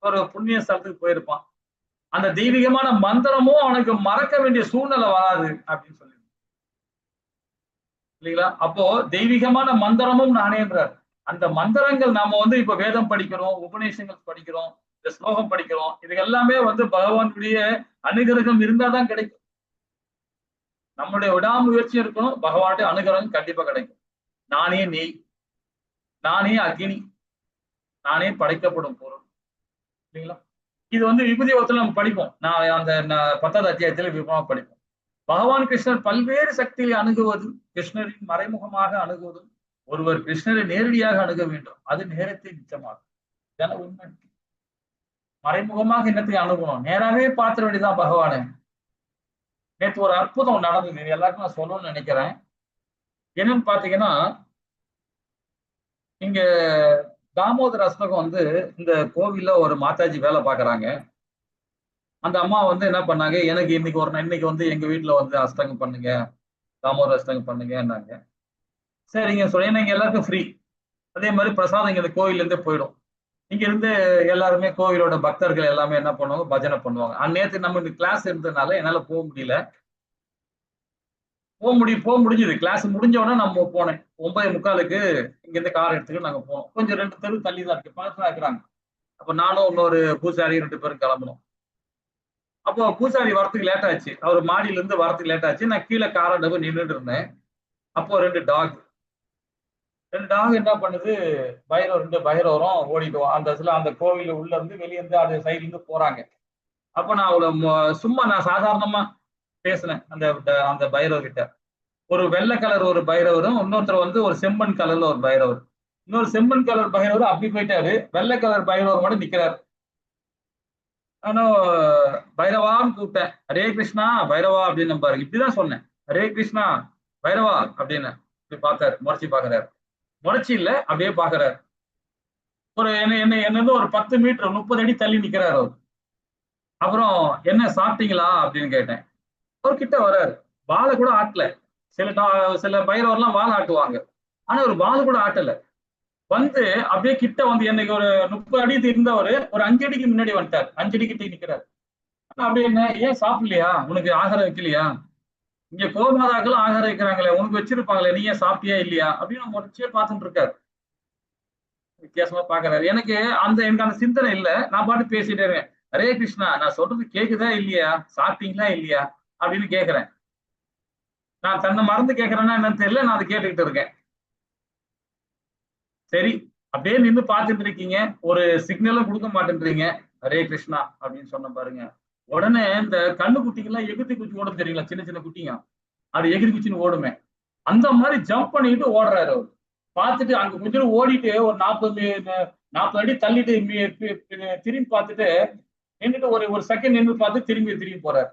ஒரு புண்ணிய ஸ்தலத்துக்கு போயிருப்பான். அந்த தெய்வீகமான மந்திரமும் அவனுக்கு மறக்க வேண்டிய சூழ்நிலை வராது அப்படின்னு சொல்லி இல்லைங்களா? அப்போ தெய்வீகமான மந்திரமும் நானேன்றார். அந்த மந்திரங்கள் நாம வந்து இப்ப வேதம் படிக்கிறோம், உபநிஷங்கள் படிக்கிறோம், இந்த ஸ்லோகம் படிக்கிறோம், இது எல்லாமே வந்து பகவானுடைய அனுகிரகம் இருந்தாதான் கிடைக்கும். நம்முடைய விடாமுயற்சி இருக்கணும், பகவானுடைய அனுகிரகம் கண்டிப்பா கிடைக்கும். நானே நெய், நானே அக்னி, நானே படைக்கப்படும் பொருள் இல்லைங்களா? இது வந்து விபூதியோகத்துல நம்ம படிப்போம். நான் அந்த 10வது அத்தியாயத்துல விபமா படிப்போம். பகவான் கிருஷ்ணர் பல்வேறு சக்தியை அணுகுவது, கிருஷ்ணரின் மறைமுகமாக அணுகுவதும், ஒருவர் கிருஷ்ணரை நேரடியாக அணுக வேண்டும், அது நேரத்தை மிச்சமாகும். இதெல்லாம் உண்மை. மறைமுகமாக என்னத்தை அணுகணும், நேராவே பார்த்துட வேண்டியதான் பகவானே. நேற்று ஒரு அற்புதம் நடந்தது, எல்லாருக்கும் நான் சொல்லணும்னு நினைக்கிறேன். என்னன்னு பாத்தீங்கன்னா, இங்க தாமோதர அஷ்டகம் வந்து இந்த கோவில்ல ஒரு மாதாஜி வேலை பார்க்கறாங்க. அந்த அம்மா வந்து என்ன பண்ணாங்க, எனக்கு இன்னைக்கு வந்து எங்க வீட்டுல வந்து அஷ்டகம் பண்ணுங்க, தாமோதர அஷ்டகம் பண்ணுங்கன்னாங்க. சரிங்க சொல்ல, இங்க எல்லாருக்கும் ஃப்ரீ. அதே மாதிரி பிரசாதம் இங்க இந்த கோயில்ல இருந்தே போயிடும். இங்க இருந்து எல்லாருமே கோவிலோட பக்தர்கள் எல்லாமே என்ன பண்ணுவாங்க, பஜனை பண்ணுவாங்க. அந்நேரத்துக்கு நம்ம இந்த கிளாஸ் இருந்ததுனால என்னால போக முடியல. போக முடிஞ்சது. கிளாஸ் முடிஞ்ச உடனே நம்ம போனேன். 9:45க்கு இங்க இருந்து கார் எடுத்துக்கிட்டு நாங்க போனோம். கொஞ்சம் 2 தெரு தள்ளி தான் இருக்கு, பக்கத்துல இருக்கிறாங்க. அப்ப நானும் இன்னொரு பூசாரி 2 பேரும் கிளம்பணும். அப்போ பூசாரி வரத்துக்கு லேட் ஆச்சு, அவர் மாடியில இருந்து வரத்துக்கு லேட் ஆச்சு. நான் கீழே காராண்ட போய் நின்றுட்டு இருந்தேன். அப்போ 2 டாக் என்ன பண்ணுது, 2 பைரவரும் ஓடிட்டு அந்த கோவில் உள்ள இருந்து வெளியே இருந்து அது சைட்ல இருந்து போறாங்க. அப்ப நான் அவளை சும்மா நான் சாதாரணமா பேசினேன் அந்த பைரவர் கிட்ட. ஒரு வெள்ளை கலர் ஒரு பைரவரும், இன்னொருத்தர் வந்து ஒரு செம்மண் கலர்ல ஒரு பைரவர். இன்னொரு செம்மண் கலர் பைரவர் அப்படி போயிட்டாரு, வெள்ளை கலர் பைரவர் மட்டும் நிக்கிறாரு. நானும் பைரவான்னு கூப்பிட்டேன், ஹரே கிருஷ்ணா பைரவா அப்படின்னு பாருங்க, இப்படிதான் சொன்னேன், ஹரே கிருஷ்ணா பைரவா அப்படின்னு. இப்படி பார்த்தாரு, முறைச்சி பாக்குறாரு. முறைச்சி இல்ல, அப்படியே பாக்குறாரு. ஒரு என்ன ஒரு 10 மீட்டர் 30 அடி தள்ளி நிக்கிறாரு அவர். அப்புறம் என்ன சாப்பிட்டீங்களா அப்படின்னு கேட்டேன். அவர் கிட்ட வர்றாரு. வாழை கூட ஆட்டல. சில பைரவர்லாம் வாழை ஆட்டுவாங்க. ஆனா ஒரு வாழை கூட ஆட்டல. வந்து அப்படியே கிட்ட வந்து என்னைக்கு ஒரு 30 அடி இருந்தவர் ஒரு 5 அடிக்கு முன்னாடி வந்துட்டார். 5 அடி கிட்ட நிக்கிறாரு. அப்படியே என்ன ஏன் சாப்பிடலையா? உனக்கு ஆகாரம் வைக்கலையா? இங்க கோமாதாக்கள் ஆகாரம் வைக்கிறாங்களே, உனக்கு வச்சிருப்பாங்களே, நீ ஏன் சாப்பிட்டியா இல்லையா அப்படின்னு முடிச்சே பார்த்துட்டு இருக்காரு. வித்தியாசமா பாக்குறாரு. எனக்கு எனக்கு அந்த சிந்தனை இல்ல. நான் பாட்டு பேசிட்டே இருக்கேன். ஹரே கிருஷ்ணா, நான் சொல்றது கேக்குதா இல்லையா? சாப்பிட்டீங்களா இல்லையா அப்படின்னு கேக்குறேன். நான் தன்னை மறந்து கேட்கறேன்னா என்னன்னு தெரியல. நான் அதை கேட்டுக்கிட்டு இருக்கேன். சரி, அப்படியே நின்று பார்த்துட்டு இருக்கீங்க. ஒரு சிக்னலும் கொடுக்க மாட்டேன்றீங்க. ஹரே கிருஷ்ணா அப்படின்னு சொன்ன பாருங்க. உடனே இந்த கண்ணு குட்டிங்கெல்லாம் எகிரி குச்சி ஓடும் தெரியுங்களா? சின்ன சின்ன குட்டிங்க அது எகிரி குச்சின்னு ஓடுமே. அந்த மாதிரி ஜம்ப் பண்ணிட்டு ஓடுறாரு அவர். பார்த்துட்டு அங்க கொஞ்சம் ஓடிட்டு ஒரு 40 அடி தள்ளிட்டு திரும்பி பார்த்துட்டு நின்றுட்டு ஒரு செகண்ட் நின்று பார்த்து திரும்பி போறாரு.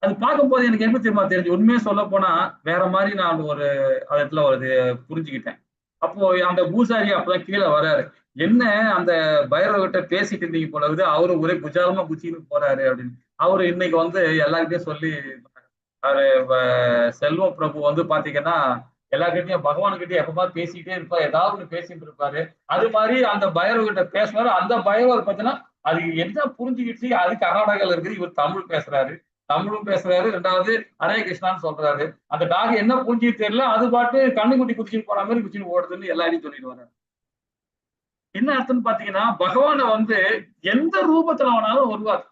அது பார்க்கும்போது எனக்கு என்ன தெரிஞ்சு உண்மையை சொல்ல போனா வேற மாதிரி நான் ஒரு இடத்துல ஒரு புரிஞ்சுக்கிட்டேன். அப்போ அந்த பூசாரி அப்பதான் கீழே வர்றாரு. என்ன அந்த பைரவர்கிட்ட பேசிட்டு இருந்தீங்க போல இருக்குது, அவரு ஒரே குஜாலமா குச்சின்னு போறாரு அப்படின்னு. அவரு இன்னைக்கு வந்து எல்லார்கிட்டையும் சொல்லி அவரு செல்வம் பிரபு வந்து பாத்தீங்கன்னா எல்லார்கிட்டையும் பகவான்கிட்டயும் எப்பமா பேசிக்கிட்டே இருப்பாரு. ஏதாவது ஒண்ணு பேசிட்டு இருப்பாரு. அது மாதிரி அந்த பைரவர்கிட்ட பேசுவாரு. அந்த பைரவர் பார்த்தீங்கன்னா அது என்ன புரிஞ்சுக்கிட்டு அது கர்நாடகால இருக்குது, இவர் தமிழ் பேசுறாரு. தமிழும் பேசுறாரு. ரெண்டாவது ஹரே கிருஷ்ணான்னு சொல்றாரு. அந்த டாக் என்ன புரிஞ்சுட்டு தெரியல, அது பாட்டு கண்ணுக்குட்டி குச்சின்னு போற மாதிரி குச்சின்னு ஓடுதுன்னு எல்லாரையும் சொல்லிட்டு வர்றாரு. என்ன அர்த்தம்னு பாத்தீங்கன்னா பகவானை வந்து எந்த ரூபத்துல வேணாலும் வருவார்.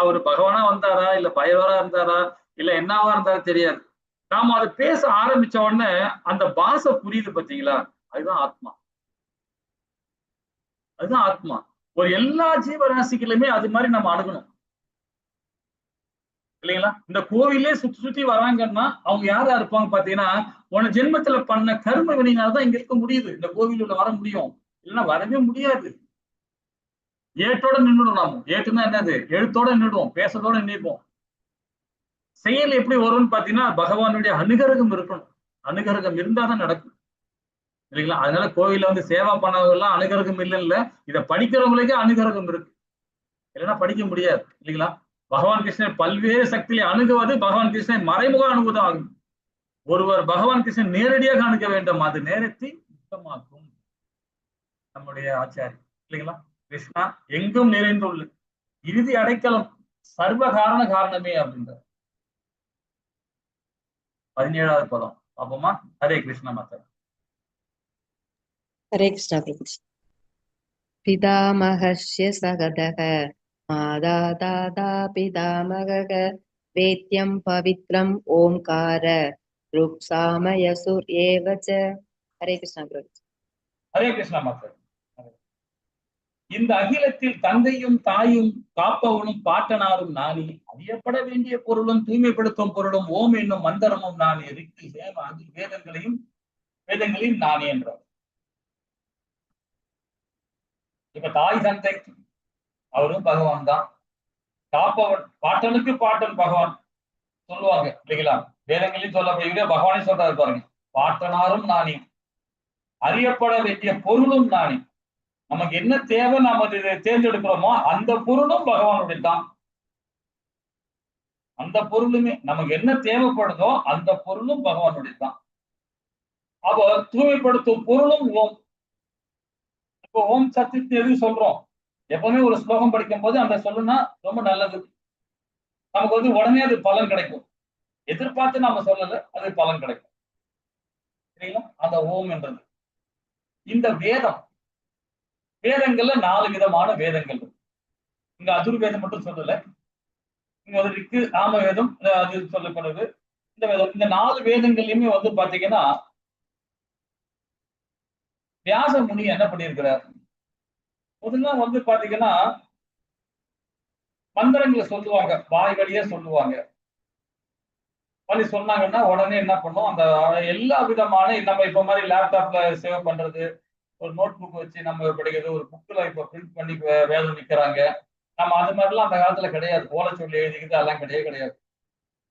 அவர் பகவானா வந்தாரா இல்ல பைரவரா இருந்தாரா இல்ல என்னவா இருந்தாரா தெரியாது. நாம அதை பேச ஆரம்பிச்ச உடனே அந்த பாஷை புரியுது பாத்தீங்களா? அதுதான் ஆத்மா. அதுதான் ஆத்மா. ஒரு எல்லா ஜீவராசிகளுமே அது மாதிரி நம்ம அணுகணும் இல்லைங்களா? இந்த கோவிலே சுத்தி சுத்தி வராங்கன்னா அவங்க யாரா இருப்பாங்க பாத்தீங்கன்னா, உன ஜென்மத்துல பண்ண கர்ம வினையினால்தான் இங்க இருக்க முடியுது. இந்த கோவிலுள்ள வர முடியும். இல்லைன்னா வரவே முடியாது. ஏட்டோட நின்றுடும். நாம ஏட்டுன்னா என்னது? எழுத்தோட நின்றுடுவோம், பேசத்தோட நின்றுப்போம். செயல் எப்படி வரும்னு பாத்தீங்கன்னா பகவானுடைய அனுகிரகம் இருக்கணும். அனுகிரகம் இருந்தாதான் நடக்கும் இல்லைங்களா? அதனால கோவில்ல வந்து சேவா பண்ணவங்க எல்லாம் அனுகிரகம் இல்லைன்னு, இதை படிக்கிறவங்களுக்கே அனுகிரகம் இருக்கு. இல்லைன்னா படிக்க முடியாது இல்லைங்களா? பகவான் கிருஷ்ணன் பல்வேறு சக்தியை அணுகுவது பகவான் கிருஷ்ணன் மறைமுக அணுகுதான் ஆகும். ஒருவர் பகவான் கிருஷ்ணன் நேரடியாக அணுக வேண்டும். அது நேரத்தை சுத்தமாக்கும். நம்முடைய ஆச்சாரி இல்லைங்களா? கிருஷ்ணா எங்கும் நிறைந்துள்ளது, இறுதி அடைக்கலம், சர்வ காரணமே அப்படின்ற 17வது பதம் அப்பமா. ஹரே கிருஷ்ணா மாதா. हरे कृष्ण प्रभु। पितामहस्य सगदः माता दादा पितामहः वेद्यं पवित्रम् ओंकार ऋक्सामयसुर्येव च। हरे कृष्ण प्रभु। ஹரே கிருஷ்ணா மாதா. இந்த அகிலத்தில் தந்தையும் தாயும் காப்பவனும் பாட்டனாரும் நானே, அறியப்பட வேண்டிய பொருளும் தூய்மைப்படுத்தும் பொருளும் ஓம் என்னும் மந்திரமும் நானே, ரிக்கு சேம அது வேதங்களையும் நானே என்றார். இப்ப தாய் தந்தை அவரும் பகவான் தான். காப்பவன் பாட்டனுக்கு பாட்டன் பகவான் சொல்லுவாங்க இல்லைங்களா? வேதங்களையும் சொல்லப்படுகிற பகவானே சொல்றாரு பாருங்க. பாட்டனாரும் நானே, அறியப்பட வேண்டிய பொருளும் நானே. நமக்கு என்ன தேவை நாம தேர்ந்தெடுக்கிறோமோ அந்த பொருளும் பகவானுடைய தான். அந்த பொருளுமே நமக்கு என்ன தேவைப்படுதோ அந்த பொருளும் பகவானுடைய தான். அப்போ தூய்மைப்படுத்தும் பொருளும் ஓம். இப்போ ஓம் சத்தியத்தை எது சொல்றோம்? எப்பவுமே ஒரு ஸ்லோகம் படிக்கும் போது அந்த சொல்லுனா ரொம்ப நல்லது. நமக்கு வந்து உடனே அது பலன் கிடைக்கும். எதிர்பார்த்து நாம சொல்லல, அது பலன் கிடைக்கும் சரிங்களா? அந்த ஓம் என்றது இந்த வேதம். வேதங்கள்ல 4 விதமான வேதங்கள் இருக்கு. இங்க அதுர்வேதம் மட்டும் சொல்லல. இங்க வந்து ரிக்கு நாம வேதம் அது சொல்லப்படுது. இந்த வேதம், இந்த 4 வேதங்கள்லயுமே வந்து பாத்தீங்கன்னா வியாச முனி என்ன பண்ணியிருக்கிறார்? முதல்ல வந்து பாத்தீங்கன்னா மந்திரங்களை சொல்லுவாங்க, வாய் வழியே சொல்லுவாங்க. அப்படி சொன்னாங்கன்னா உடனே என்ன பண்ணும், அந்த எல்லா விதமான நம்ம இப்ப மாதிரி லேப்டாப்ல சேவ் பண்றது, ஒரு நோட் புக் வச்சு நம்ம படிக்கிறது, ஒரு புக்ல இப்ப பிரிண்ட் பண்ணி வேதம் நிக்கிறாங்க. நம்ம அது மாதிரிலாம் அந்த காலத்துல கிடையாது. போல சொல்லி எழுதிக்கிட்டு அதெல்லாம் கிடையாது.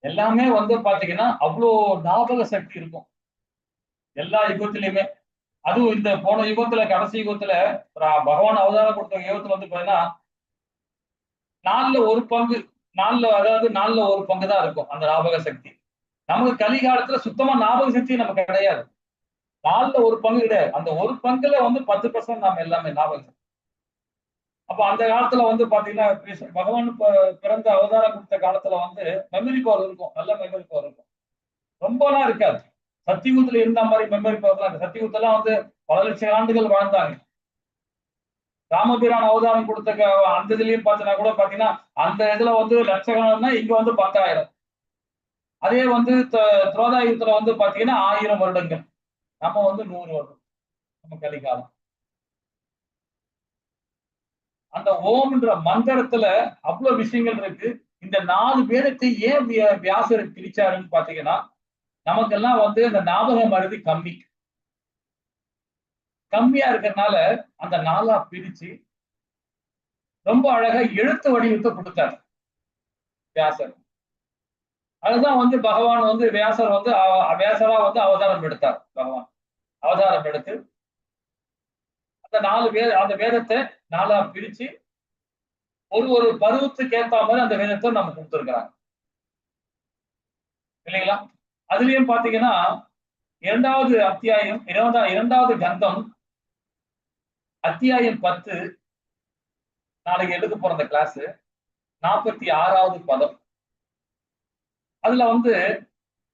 எல்லாமே வந்து பாத்தீங்கன்னா அவ்வளோ ஞாபக சக்தி இருக்கும் எல்லா யுகத்திலையுமே. அதுவும் இந்த போன யுகத்துல கடைசி யுகத்துல பகவான் அவதாரம் கொடுத்த யுகத்துல வந்து பாத்தீங்கன்னா நாலுல ஒரு பங்கு தான் இருக்கும் அந்த ஞாபக சக்தி. நமக்கு கலிகாலத்துல சுத்தமா ஞாபக சக்தி நமக்கு கிடையாது. நாலுல ஒரு பங்கு கிடையாது. அந்த ஒரு பங்குல வந்து 10% நாம எல்லாமே ஞாபகம் சக்தி. அப்ப அந்த காலத்துல வந்து பாத்தீங்கன்னா பகவான் பிறந்த அவதாரம் கொடுத்த காலத்துல வந்து மெமரி பவர் இருக்கும், நல்ல மெமரி பவர் இருக்கும். ரொம்பலாம் இருக்காது. சத்தியுகத்துல இருந்த மாதிரி மெமரி பவர் சத்தியுகத்தெல்லாம் வந்து பல லட்சம் ஆண்டுகள் வாழ்ந்தாங்க. ராமபிரான் அவதாரம் கொடுத்த அந்த இதுலயும் பார்த்தீங்கன்னா கூட பாத்தீங்கன்னா அந்த இதுல வந்து லட்சக்கணம்னா இங்க வந்து 10,000. அதே வந்து திரோதாயுகத்துல வந்து பாத்தீங்கன்னா 1000 வருடங்கள். நம்ம வந்து 100 வருடம் நம்ம கலிகாலம். அந்த ஓம்ன்ற மந்திரத்துல அவ்வளவு விஷயங்கள் இருக்கு. இந்த 4 வேதத்தை ஏன் வியாசர் பிரிச்சாருன்னு பாத்தீங்கன்னா நமக்கெல்லாம் வந்து அந்த ஞாபக மருதி கம்மியா இருக்கிறதுனால அந்த 4ஆ பிரிச்சு ரொம்ப அழகா எழுத்து வடிவத்தை கொடுத்தார் வியாசர். அதுதான் வந்து பகவான் வந்து வியாசரா வந்து அவதாரம் எடுத்தார். பகவான் அவதாரம் எடுத்து அந்த வேதத்தை 4ஆ பிரிச்சு ஒரு பருவத்துக்கு ஏற்ற மாதிரி அந்த வேதத்தை நம்ம கொடுத்துருக்கிறாங்க இல்லைங்களா? அதுலயும் பாத்தீங்கன்னா 2வது அத்தியாயம் 2வது கந்தம் அத்தியாயம் 10 நாளைக்கு எடுக்க போற அந்த கிளாஸ் 46வது பதம். அதுல வந்து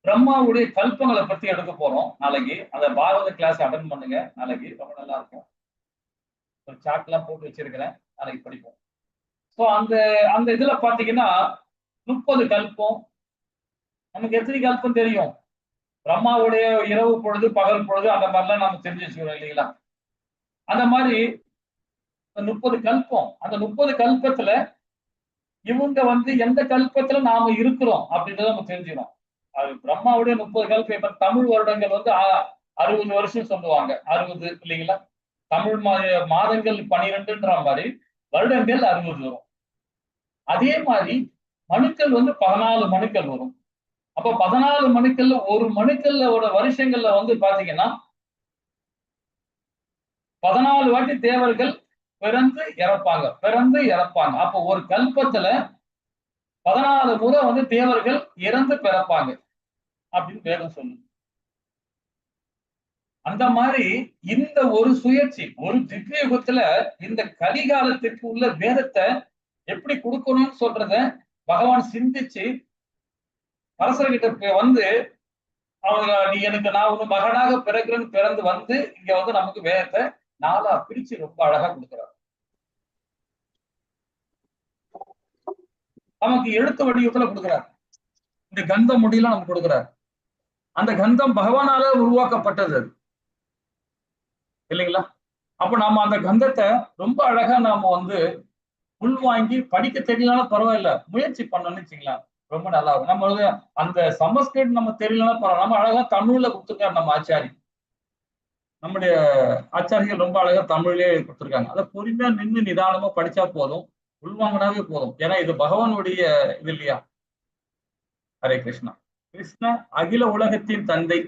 பிரம்மாவுடைய கல்பங்களை பத்தி எடுக்க போறோம் நாளைக்கு. அந்த பாரத கிளாஸ் அட்டன் பண்ணுங்க நாளைக்கு, ரொம்ப நல்லா இருக்கும். ஒரு சார்ட் எல்லாம் போட்டு வச்சிருக்கிறேன், நாளைக்கு படிப்போம். ஸோ அந்த அந்த இதுல பாத்தீங்கன்னா 30 கல்பம். நமக்கு எத்தனை கல்பம் தெரியும்? பிரம்மாவுடைய இரவு பொழுது பகல் பொழுது அந்த மாதிரிலாம் நம்ம தெரிஞ்சு வச்சுக்கிறோம் இல்லைங்களா? அந்த மாதிரி 30 கல்பம். அந்த 30 கல்பத்துல இவங்க வந்து எந்த கல்பத்துல நாம இருக்கிறோம் அப்படின்றத நம்ம தெரிஞ்சுக்கணும். அது பிரம்மாவுடைய 30 கல்பம். இப்ப தமிழ் வருடங்கள் வந்து 60 வருஷம் சொல்லுவாங்க, 60 இல்லைங்களா? தமிழ் மாதங்கள் 12ன்ற மாதிரி வருடங்கள் 60 வரும். அதே மாதிரி மனுக்கள் வந்து 14 மனுக்கள் வரும். அப்ப 14 மனுக்கள்ல ஒரு மனுக்கள்ல வருஷங்கள்ல வந்து பாத்தீங்கன்னா 14 வாட்டி தேவர்கள் பிறந்து இறப்பாங்க. அப்போ ஒரு கல்பத்துல 14 முறை வந்து தேவர்கள் இறந்து பிறப்பாங்க அப்படின்னு வேதம் சொல்லுது. அந்த மாதிரி இந்த ஒரு சுயற்சி, ஒரு திவ்ய யுகத்துல இந்த கலிகாலத்திற்கு உள்ள வேதத்தை எப்படி கொடுக்கணும்னு சொல்றத பகவான் சிந்திச்சு அரசர்கிட்ட வந்து அவங்க நான் ஒரு மகனாக பிறக்கிறேன்னு பிறந்து வந்து இங்க வந்து நமக்கு வேதத்தை 4ஆ பிரிச்சு ரொம்ப அழகா கொடுக்குறாரு. நமக்கு எழுத்து வடிவத்துல கொடுக்குறாரு. இந்த கந்த முடியெல்லாம் நமக்கு கொடுக்குறாரு. அந்த கந்தம் பகவானால உருவாக்கப்பட்டது இல்லைங்களா? அப்ப நாம அந்த கந்தத்தை ரொம்ப அழகா நாம வந்து உள்வாங்கி படிக்க தெரியலனாலும் பரவாயில்ல, முயற்சி பண்ணணும்னு வச்சுக்கலாம், ரொம்ப நல்லா இருக்கும். நம்ம அந்த சமஸ்கிருத் நம்ம தெரியலனாலும் பரவாயில்ல, நம்ம அழகா தமிழ்ல கொடுத்துருக்காரு நம்ம ஆச்சாரி. நம்முடைய ஆச்சாரிகள் ரொம்ப அழகா தமிழ்லயே கொடுத்துருக்காங்க. அதை பொறுமையா நின்று நிதானமா படிச்சா போதும், உள்வாங்கினாவே போதும். ஏன்னா இது பகவானுடைய இது இல்லையா? ஹரே கிருஷ்ணா. கிருஷ்ண அகில உலகத்தின் தந்தை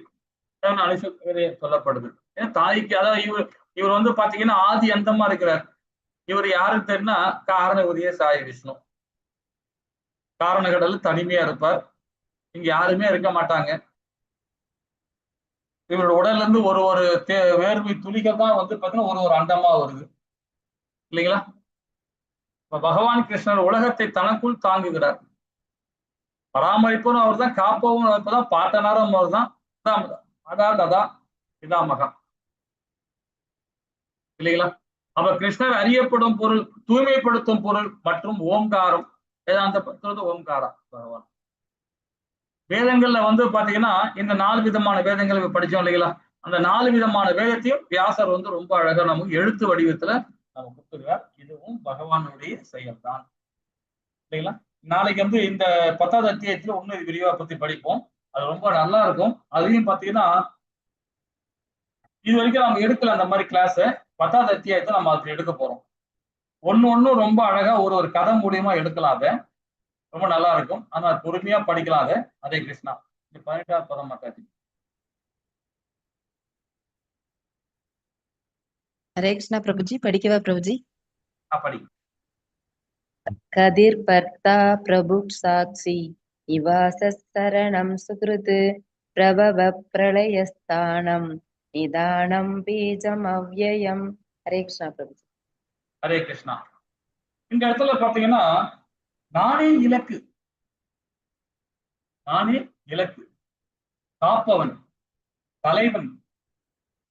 சொல்லப்படுது. ஏன்னா தாய்க்கு, அதாவது இவர் வந்து பாத்தீங்கன்னா ஆதி அந்தமா இருக்கிறார். இவர் யாருக்கு தெரியும்னா காரண உரிய சாய் விஷ்ணு. காரண கடல் தனிமையா இருப்பார், இங்க யாருமே இருக்க மாட்டாங்க. இவரோட உடல்ல இருந்து ஒரு வேர்வை துளிகள் தான் வந்து பாத்தீங்கன்னா ஒரு அண்டமா வருது இல்லைங்களா? பகவான் கிருஷ்ணர் உலகத்தை தனக்குள் தாங்குகிறார். பராமரிப்பும் அவர் தான், காப்பவும் அவர் தான், பாட்டனாரும் அவர் தான். பிதாமகா இல்லைங்களா? அப்ப கிருஷ்ணர் அறியப்படும் பொருள், தூய்மைப்படுத்தும் பொருள் மற்றும் ஓம்காரம். வேதாந்த ஓம்காரா பகவான். வேதங்கள்ல வந்து பாத்தீங்கன்னா இந்த 4 விதமான வேதங்களை படிச்சோம் இல்லைங்களா? அந்த 4 விதமான வேதத்தையும் வியாசர் வந்து ரொம்ப அழகா நமக்கு எழுத்து வடிவத்துல நம்ம கொடுத்துருக்கார். இதுவும் பகவானுடைய செயல் தான் இல்லைங்களா? நாளைக்கு வந்து இந்த 10வது அத்தியாயத்துல இன்னும் விரிவா பத்தி படிப்போம். அது ரொம்ப நல்லா இருக்கும். அதையும் பாத்தீங்கன்னா இது வரைக்கும் நம்ம எடுக்கல அந்த மாதிரி கிளாஸ். 10வது அத்தியாயத்தை நம்ம அதுல எடுக்க போறோம். ஒன்னும் ரொம்ப அழகா ஒரு கதை மூலியமா எடுக்கலாம். அதை ரொம்ப நல்லா இருக்கும். ஆனா பொறுமையா படிக்கலாம் அதை. ஹரே கிருஷ்ணா. 18வது பதம் மாட்டாச்சு. ஹரே கிருஷ்ணா பிரபுஜி. படிக்கவா பிரபுஜி? படி. கதிர் பர்த்தா பிரபு சாட்சி இவாசரணம் சுகிருத் பிரபவ பிரளயஸ்தானம் நிதானம் பீஜம் அவ்யயம். ஹரே கிருஷ்ணா பிரபுஜி. ஹரே கிருஷ்ணா. இந்த இடத்துல பாத்தீங்கன்னா நானே இலக்கு, நானே இலக்கு, காப்பவன், தலைவன்,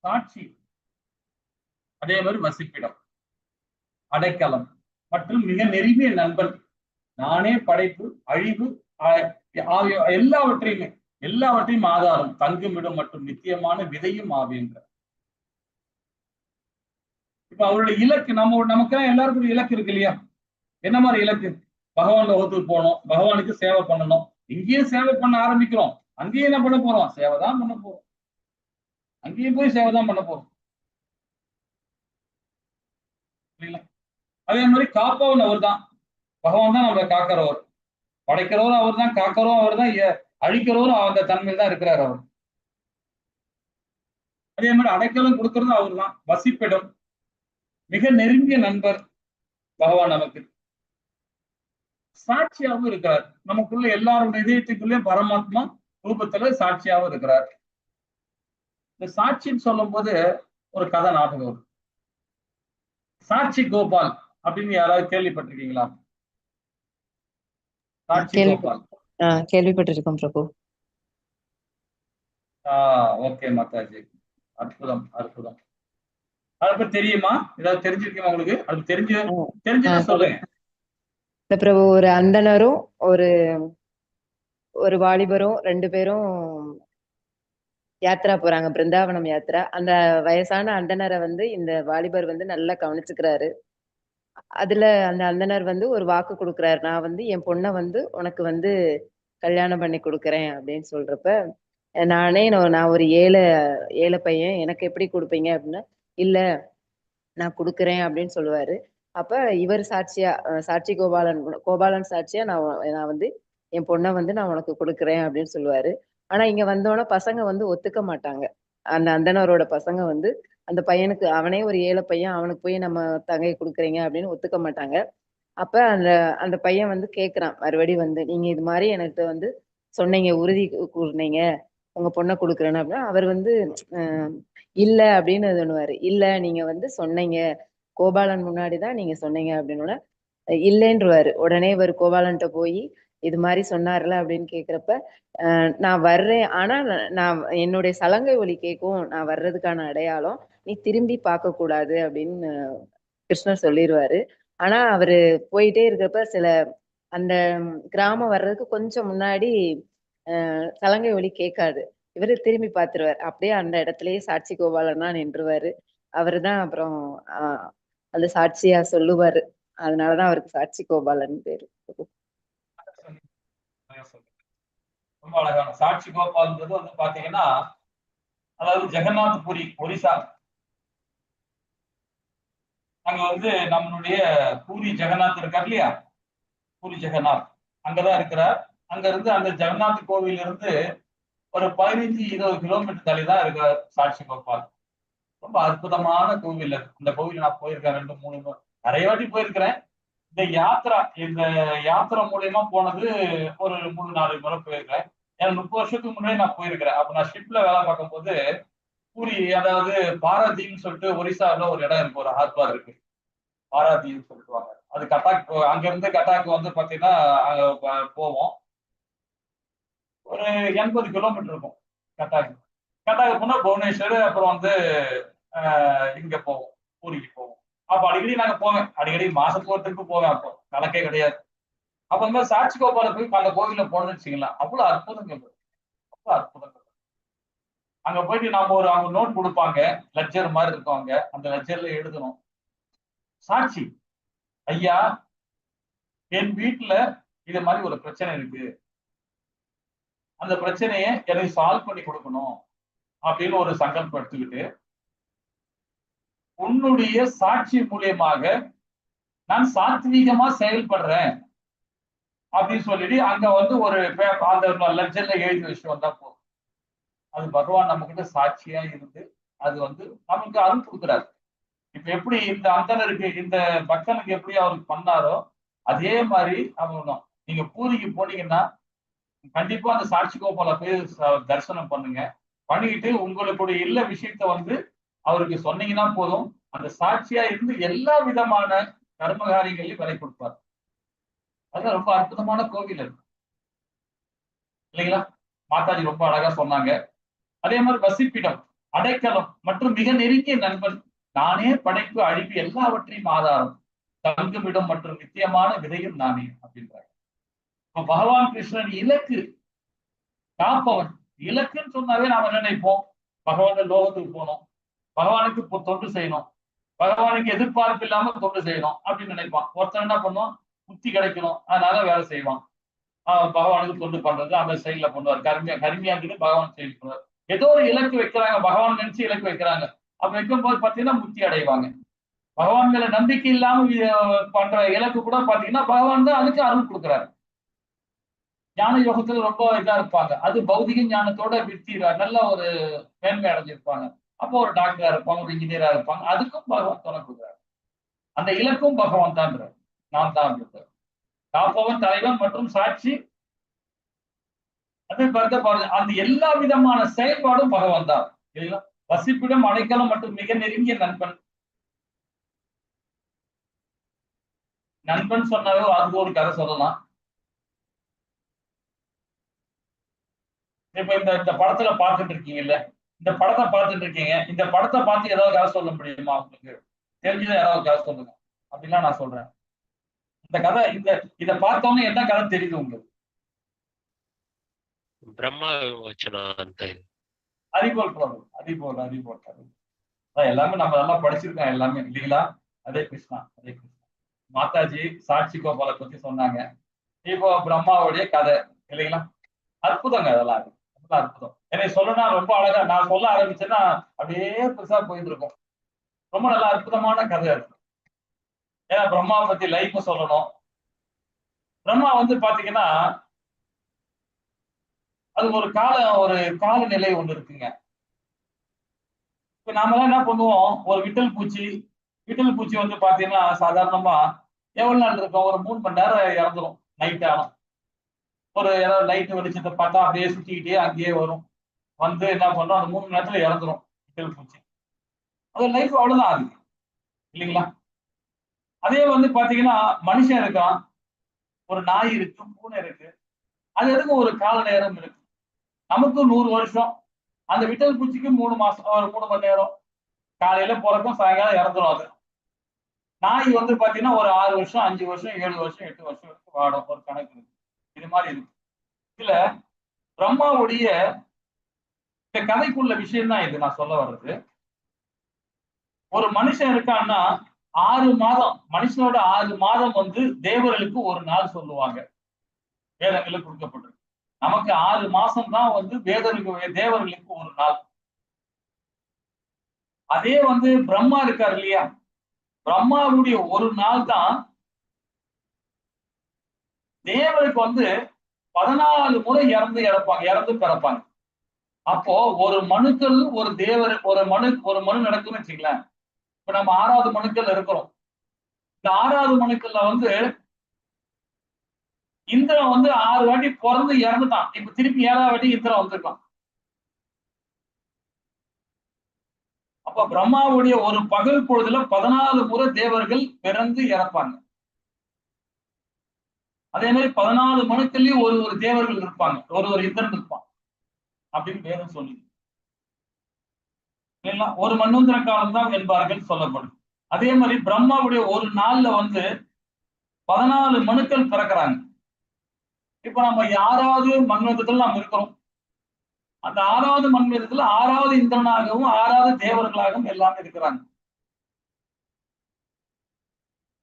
சாட்சி, அதே மாதிரி வசிப்பிடம், அடைக்கலம் மற்றும் மிக நெருங்கிய நண்பன், நானே படைப்பு, அழிவு எல்லாவற்றையும் ஆதாரம், தங்குமிடம் மற்றும் நித்தியமான விதையும் ஆவேன்ற. இப்ப அவருடைய இலக்கு நமக்கு எல்லாருக்கும் ஒரு இலக்கு இருக்கு இல்லையா? என்ன மாதிரி இலக்கு? பகவான் லோகத்துக்கு போகணும், பகவானுக்கு சேவை பண்ணணும். இங்கேயும் சேவை பண்ண ஆரம்பிக்கிறோம், அங்கேயும் என்ன பண்ண போறோம்? சேவை தான் பண்ண போறோம். அங்கேயும் போய் சேவை தான் பண்ண போறோம். அதே மாதிரி காப்பவன் அவர் தான். பகவான் தான் நம்மளை காக்கிறவர். படைக்கிறவரும் அவர் தான், காக்கிறவரும் அவர் தான், அழிக்கிறவரும் அந்த தன்மையில் தான் இருக்கிறார் அவர். அதே மாதிரி அடைக்கலம் கொடுக்கறதும் அவர் தான். வசிப்பிடம், மிக நெருங்கிய நண்பர் பகவான். நமக்கு சாட்சியாகவும் இருக்கிறார். நமக்குள்ள எல்லாருடைய இதயத்துக்குள்ளே பரமாத்மா ரூபத்துல சாட்சியாகவும் இருக்கிறார். இந்த சாட்சின்னு சொல்லும் போது ஒரு கதை ஞாபகம் வரும். சாட்சி கோபால் அப்படின்னு யாராவது கேள்விப்பட்டிருக்கீங்களா? சாட்சி கோபால் கேள்விப்பட்டிருக்கோம் பிரபு. ஓகே மாதாஜி, அற்புதம் அற்புதம். அதை பத்தி தெரியுமா? ஏதாவது தெரிஞ்சிருக்கீங்க உங்களுக்கு? அது தெரிஞ்சுன்னா சொல்லுங்க. பிரபு, ஒரு அந்தனரும் ஒரு வாலிபரும் 2 பேரும் யாத்ரா போறாங்க, பிருந்தாவனம் யாத்ரா. அந்த வயசான அந்தனரை இந்த வாலிபர் நல்லா கவனிச்சுக்கிறாரு. அதுல அந்த அந்தனர் ஒரு வாக்கு கொடுக்குறாரு, நான் என் பொண்ணை உனக்கு கல்யாணம் பண்ணி கொடுக்குறேன் அப்படின்னு சொல்றப்ப, நான் ஒரு ஏழை பையன், எனக்கு எப்படி கொடுப்பீங்க அப்படின்னா, இல்ல நான் கொடுக்குறேன் அப்படின்னு சொல்லுவாரு. அப்ப இவர் சாட்சியா, சாட்சி கோபாலன் சாட்சியா நான் என் பொண்ணை நான் உனக்கு கொடுக்குறேன் அப்படின்னு சொல்லுவாரு. ஆனா இங்க வந்தோன்னா பசங்க ஒத்துக்க மாட்டாங்க. அந்த அந்தனரோட பசங்க அந்த பையனுக்கு, அவனே ஒரு ஏழை பையன், அவனுக்கு போய் நம்ம தங்கை கொடுக்குறீங்க அப்படின்னு ஒத்துக்க மாட்டாங்க. அப்ப அந்த பையன் கேக்குறான் மறுபடி, நீங்க இது மாதிரி எனக்கு சொன்னீங்க, உறுதி கூறினீங்க உங்க பொண்ணை கொடுக்குறேன்னு அப்படின்னா, அவர் இல்ல அப்படின்னு சொன்னுவாரு. இல்ல, நீங்க சொன்னீங்க, கோபாலன் முன்னாடிதான் நீங்க சொன்னீங்க அப்படின்னு இல்லைன்றவாரு. உடனே இவர் கோபாலன்ட்ட போய் இது மாதிரி சொன்னார்ல அப்படின்னு கேக்குறப்ப, நான் வர்றேன், ஆனா நான் என்னுடைய சலங்கை ஒலி கேட்கும், நான் வர்றதுக்கான அடையாளம், நீ திரும்பி பார்க்க கூடாது அப்படின்னு கிருஷ்ணர் சொல்லிடுவாரு. ஆனா அவரு போயிட்டே இருக்கிறப்ப அந்த கிராமம் வர்றதுக்கு கொஞ்சம் முன்னாடி சலங்கை ஒலி கேட்காது. இவரு திரும்பி பார்த்துருவார். அப்படியே அந்த இடத்துலயே சாட்சி கோபாலனா நின்றுவாரு. அவருதான் அப்புறம் அந்த சாட்சியா சொல்லுவாரு. அதனாலதான் அவருக்கு சாட்சி கோபாலன் பேரு. ரொம்ப அழகான சாட்சி கோபால்ன்றது பாத்தீங்கன்னா, அதாவது ஜெகநாத் புரி, ஒரிசா. அங்க நம்மளுடைய பூரி ஜெகநாத் இருக்கார் இல்லையா? பூரி ஜெகநாத் அங்கதான் இருக்கிறார். அங்க இருந்து அந்த ஜெகநாத் கோவில் இருந்து ஒரு 15-20 கிலோமீட்டர் தள்ளிதான் இருக்கிறார் சாட்சி கோபால். ரொம்ப அற்புதமான கோவில். அந்த கோவில் நான் போயிருக்கேன் 2-3 நிறைய வாட்டி போயிருக்கிறேன். இந்த யாத்திரை மூலியமா போனது ஒரு 3-4 முறை போயிருக்கிறேன். ஏன்னா 30 வருஷத்துக்கு முன்னாடி நான் போயிருக்கிறேன். அப்ப நான் ஷிப்ல வேலை பார்க்கும்போது பூரி, அதாவது பாராதீன்னு சொல்லிட்டு ஒரிசாவில் ஒரு இடம் இருக்கு, ஒரு ஹார்பர் இருக்கு, பாராதீன்னு சொல்லிட்டுவாங்க. அது கட்டாக், அங்க இருந்து கட்டாக்கு பாத்தீங்கன்னா அங்க போவோம். ஒரு 80 கிலோமீட்டர் இருக்கும் கட்டாக்கு போனா புவனேஸ்வர், அப்புறம் இங்க போவோம், பூரிக்கு போவோம். அப்ப அடிக்கடி நாங்க போவேன், அடிக்கடி மாசத்துக்கு ஒரு ட்ரிப்பு போவேன். அப்போ கணக்கே கிடையாது. அப்ப இந்த மாதிரி சாட்சி கோபால போய் அந்த கோவில போனோம்னு வச்சுக்கலாம், அவ்வளவு அற்புதங்கள், ரொம்ப அற்புதங்கள். அங்க போயிட்டு நம்ம அவங்க நோட் கொடுப்பாங்க, லெட்ஜர் மாதிரி இருக்கவங்க, அந்த லெட்ஜர்ல எழுதணும், சாட்சி ஐயா என் வீட்டுல இது மாதிரி ஒரு பிரச்சனை இருக்கு, அந்த பிரச்சனைய எனக்கு சால்வ் பண்ணி கொடுக்கணும் அப்படின்னு ஒரு சங்கல்பம் எடுத்துக்கிட்டு, உன்னுடைய சாட்சி மூலியமாக நான் சாத்வீகமா செயல்படுறேன் அப்படின்னு சொல்லிட்டு அங்க ஒரு அந்த லெட்ஜர்ல எழுதி வச்சு வந்தா போதும். அது பகவான் நம்ம கிட்ட சாட்சியா இருந்து அது நமக்கு அருள் கொடுக்குறாரு. இப்ப எப்படி இந்த அந்தனருக்கு இந்த பக்தனுக்கு எப்படி அவருக்கு பண்ணாரோ அதே மாதிரி அவனும். நீங்க பூரிக்கு போனீங்கன்னா கண்டிப்பா அந்த சாட்சி கோபால போய் தரிசனம் பண்ணுங்க. பண்ணிக்கிட்டு உங்களுடைய இல்ல விஷயத்த வந்து அவருக்கு சொன்னீங்கன்னா போதும். அந்த சாட்சியா இருந்து எல்லா விதமான கர்ம காரியங்களையும் விலை கொடுப்பார். அதுதான் ரொம்ப அற்புதமான கோவில் அது இல்லைங்களா? மாதாஜி ரொம்ப அழகா சொன்னாங்க. அதே மாதிரி வசிப்பிடம், அடைக்கலம் மற்றும் மிக நெருங்கிய நண்பன். நானே படைப்பு அழிவு எல்லாவற்றையும் ஆதாரம், தங்குமிடம் மற்றும் நித்தியமான விதையும் நானே அப்படின்றாங்க. இப்ப பகவான் கிருஷ்ணன் இலக்கு காப்பவன். இலக்குன்னு சொன்னாவே நாம நினைப்போம் பகவான் லோகத்துக்கு போகணும், பகவானுக்கு தொண்டு செய்யணும், பகவானுக்கு எதிர்பார்ப்பு இல்லாம தொண்டு செய்யணும் அப்படின்னு நினைப்பான். ஒருத்தர் என்ன பண்ணுவான், முக்தி கிடைக்கணும் அதனால வேலை செய்வான். பகவானுக்கு தொண்டு பண்றது அந்த சைட்ல பண்ணுவார். கருமையாக்குன்னு பகவான் செயல் பண்ணுவார். ஏதோ ஒரு இலக்கு வைக்கிறாங்க, பகவான் நினைச்சு இலக்கு வைக்கிறாங்க. அப்ப வைக்கும் போது பாத்தீங்கன்னா முக்தி அடைவாங்க. பகவான் மேல நம்பிக்கை இல்லாம பண்ற இலக்கு கூட பாத்தீங்கன்னா பகவான் தான் அதுக்கு அருள் கொடுக்குறாரு. ஞான யோகத்துல ரொம்ப இதா இருப்பாங்க. அது பௌதிக ஞானத்தோட விருத்தி நல்ல ஒரு மேன்மை அடைஞ்சிருப்பாங்க. அப்போ ஒரு டாக்டரா இருப்பாங்க, ஒரு இன்ஜினியரா இருப்பாங்க. அதுக்கும் பகவான் துணை கொடுக்குறாரு. அந்த இலக்கும் பகவான் தான், நான் தான் காப்பவன், தலைவன் மற்றும் சாட்சி. அது அந்த எல்லா விதமான செயல்பாடும் பகவான் தான். வசிப்பிடம், அடைக்கலம் மற்றும் மிக நெருங்கிய நண்பன். நண்பன் சொன்னாவே அது ஒரு கதை சொல்லலாம். இப்ப இந்த படத்துல பார்த்துட்டு இருக்கீங்கல்ல, இந்த படத்தை பார்த்துட்டு இருக்கீங்க, இந்த படத்தை பார்த்து ஏதாவது கதை சொல்ல முடியுமா? உங்களுக்கு தெரிஞ்சதை ஏதாவது கதை சொல்லுங்க அப்படின்னா நான் சொல்றேன். இந்த கதை இதை பார்த்தோன்னே என்ன கதை தெரியுது உங்களுக்கு? பிரம்மா விமோச்சனம். அறிபோல் பிரபு, அறிபோல் எல்லாமே நம்ம நல்லா படிச்சிருக்கோம் எல்லாமே இல்லைங்களா? அதே கிருஷ்ணா, அதே கிருஷ்ணா. மாதாஜி சாட்சி கோபாலை பத்தி சொன்னாங்க. இப்போ பிரம்மாவுடைய கதை இல்லைங்களா? அற்புதங்க அதெல்லாம். அற்புதம். என்னை சொல்லணும்னா ரொம்ப அழகா நான் சொல்ல ஆரம்பிச்சேன்னா அப்படியே பெருசா போயிட்டு இருக்கும். ரொம்ப நல்லா அற்புதமான கதை இருக்கு. ஏன்னா பிரம்மாவை பத்தி லைஃப் சொல்லணும். பிரம்மா வந்து பாத்தீங்கன்னா அது ஒரு காலநிலை ஒண்ணு இருக்குங்க. இப்ப நாம என்ன பண்ணுவோம், ஒரு விட்டல் பூச்சி வந்து பாத்தீங்கன்னா சாதாரணமா எவ்வளவு நாள் இருக்கும், ஒரு 3 மணி நேரம் இறந்துரும். நைட் ஆகும், ஒரு ஏதாவது லைட் வெளிச்சத்தை பார்த்தா அப்படியே சுத்திக்கிட்டே அங்கேயே வரும். வந்து என்ன பண்றோம், அந்த 3 மணி நேரத்துல இறந்துரும் விட்டல் பூச்சி. அது லைஃப் அவ்வளவுதான் அது இல்லைங்களா? அதே வந்து பாத்தீங்கன்னா மனுஷன் இருக்கான், ஒரு நாய் இருக்கு, பூனை இருக்கு. அது எதுக்கு ஒரு கால நேரம் இருக்கு. நமக்கு 100 வருஷம், அந்த விட்டல் பூச்சிக்கு 3 மாசம், ஒரு 3 மணி நேரம். காலையில பிறக்கும், சாயங்காலம் இறந்துரும். அது நாய் வந்து பாத்தீங்கன்னா ஒரு 6 வருஷம், 5 வருஷம், 7 வருஷம், 8 வருஷம் வரைக்கும் வாடும். ஒரு கணக்கு இருக்கு. இது மாதிரி இருக்கு. இதுல பிரம்மாவுடைய இந்த கதைக்குள்ள விஷயம் தான் இது நான் சொல்ல வர்றது. ஒரு மனுஷன் இருக்கான்னா 6 மாதம், மனுஷனோட 6 மாதம் வந்து தேவர்களுக்கு ஒரு நாள் சொல்லுவாங்க. வேதங்களுக்கு கொடுக்கப்பட்டிருக்கு. நமக்கு 6 மாசம் தான் வந்து தேவர்களுக்கு ஒரு நாள். அதே வந்து பிரம்மா இருக்காரு இல்லையா, பிரம்மாவுடைய ஒரு நாள் தான் தேவருக்கு வந்து 14 முறை இறந்து பிறப்பாங்க. அப்போ ஒரு மனுக்கள் ஒரு தேவர் ஒரு மனு நடக்குன்னு வச்சுக்கலாம். இப்ப நம்ம 6வது மனுக்கள் இருக்கிறோம். இந்த 6வது மனுக்கள்ல வந்து இந்திரன் வந்து 6 வாட்டி பிறந்து இறந்துட்டான். இப்ப திருப்பி 7வது வாட்டி இந்திரன் வந்திருக்கான். அப்ப பிரம்மாவுடைய ஒரு பகல் பொழுதுல 14 முறை தேவர்கள் பிறந்து இறப்பாங்க. அதே மாதிரி 14 மனுக்கள்லயும் ஒரு தேவர்கள் இருப்பாங்க, ஒரு இந்திரன் இருப்பான் அப்படின்னு வேதம் சொல்லி. ஒரு மன்வந்திர காலம் தான் என்பார்கள் சொல்லப்படும். அதே மாதிரி பிரம்மாவுடைய ஒரு நாள்ல வந்து 14 மனுக்கள் பிறக்கிறாங்க. இப்ப நம்ம 6வது மன்வந்தத்துல நாம் இருக்கிறோம். அந்த 6வது மன்வந்தத்துல 6வது இந்திரனாகவும் 6வது தேவர்களாகவும் எல்லாமே இருக்கிறாங்க.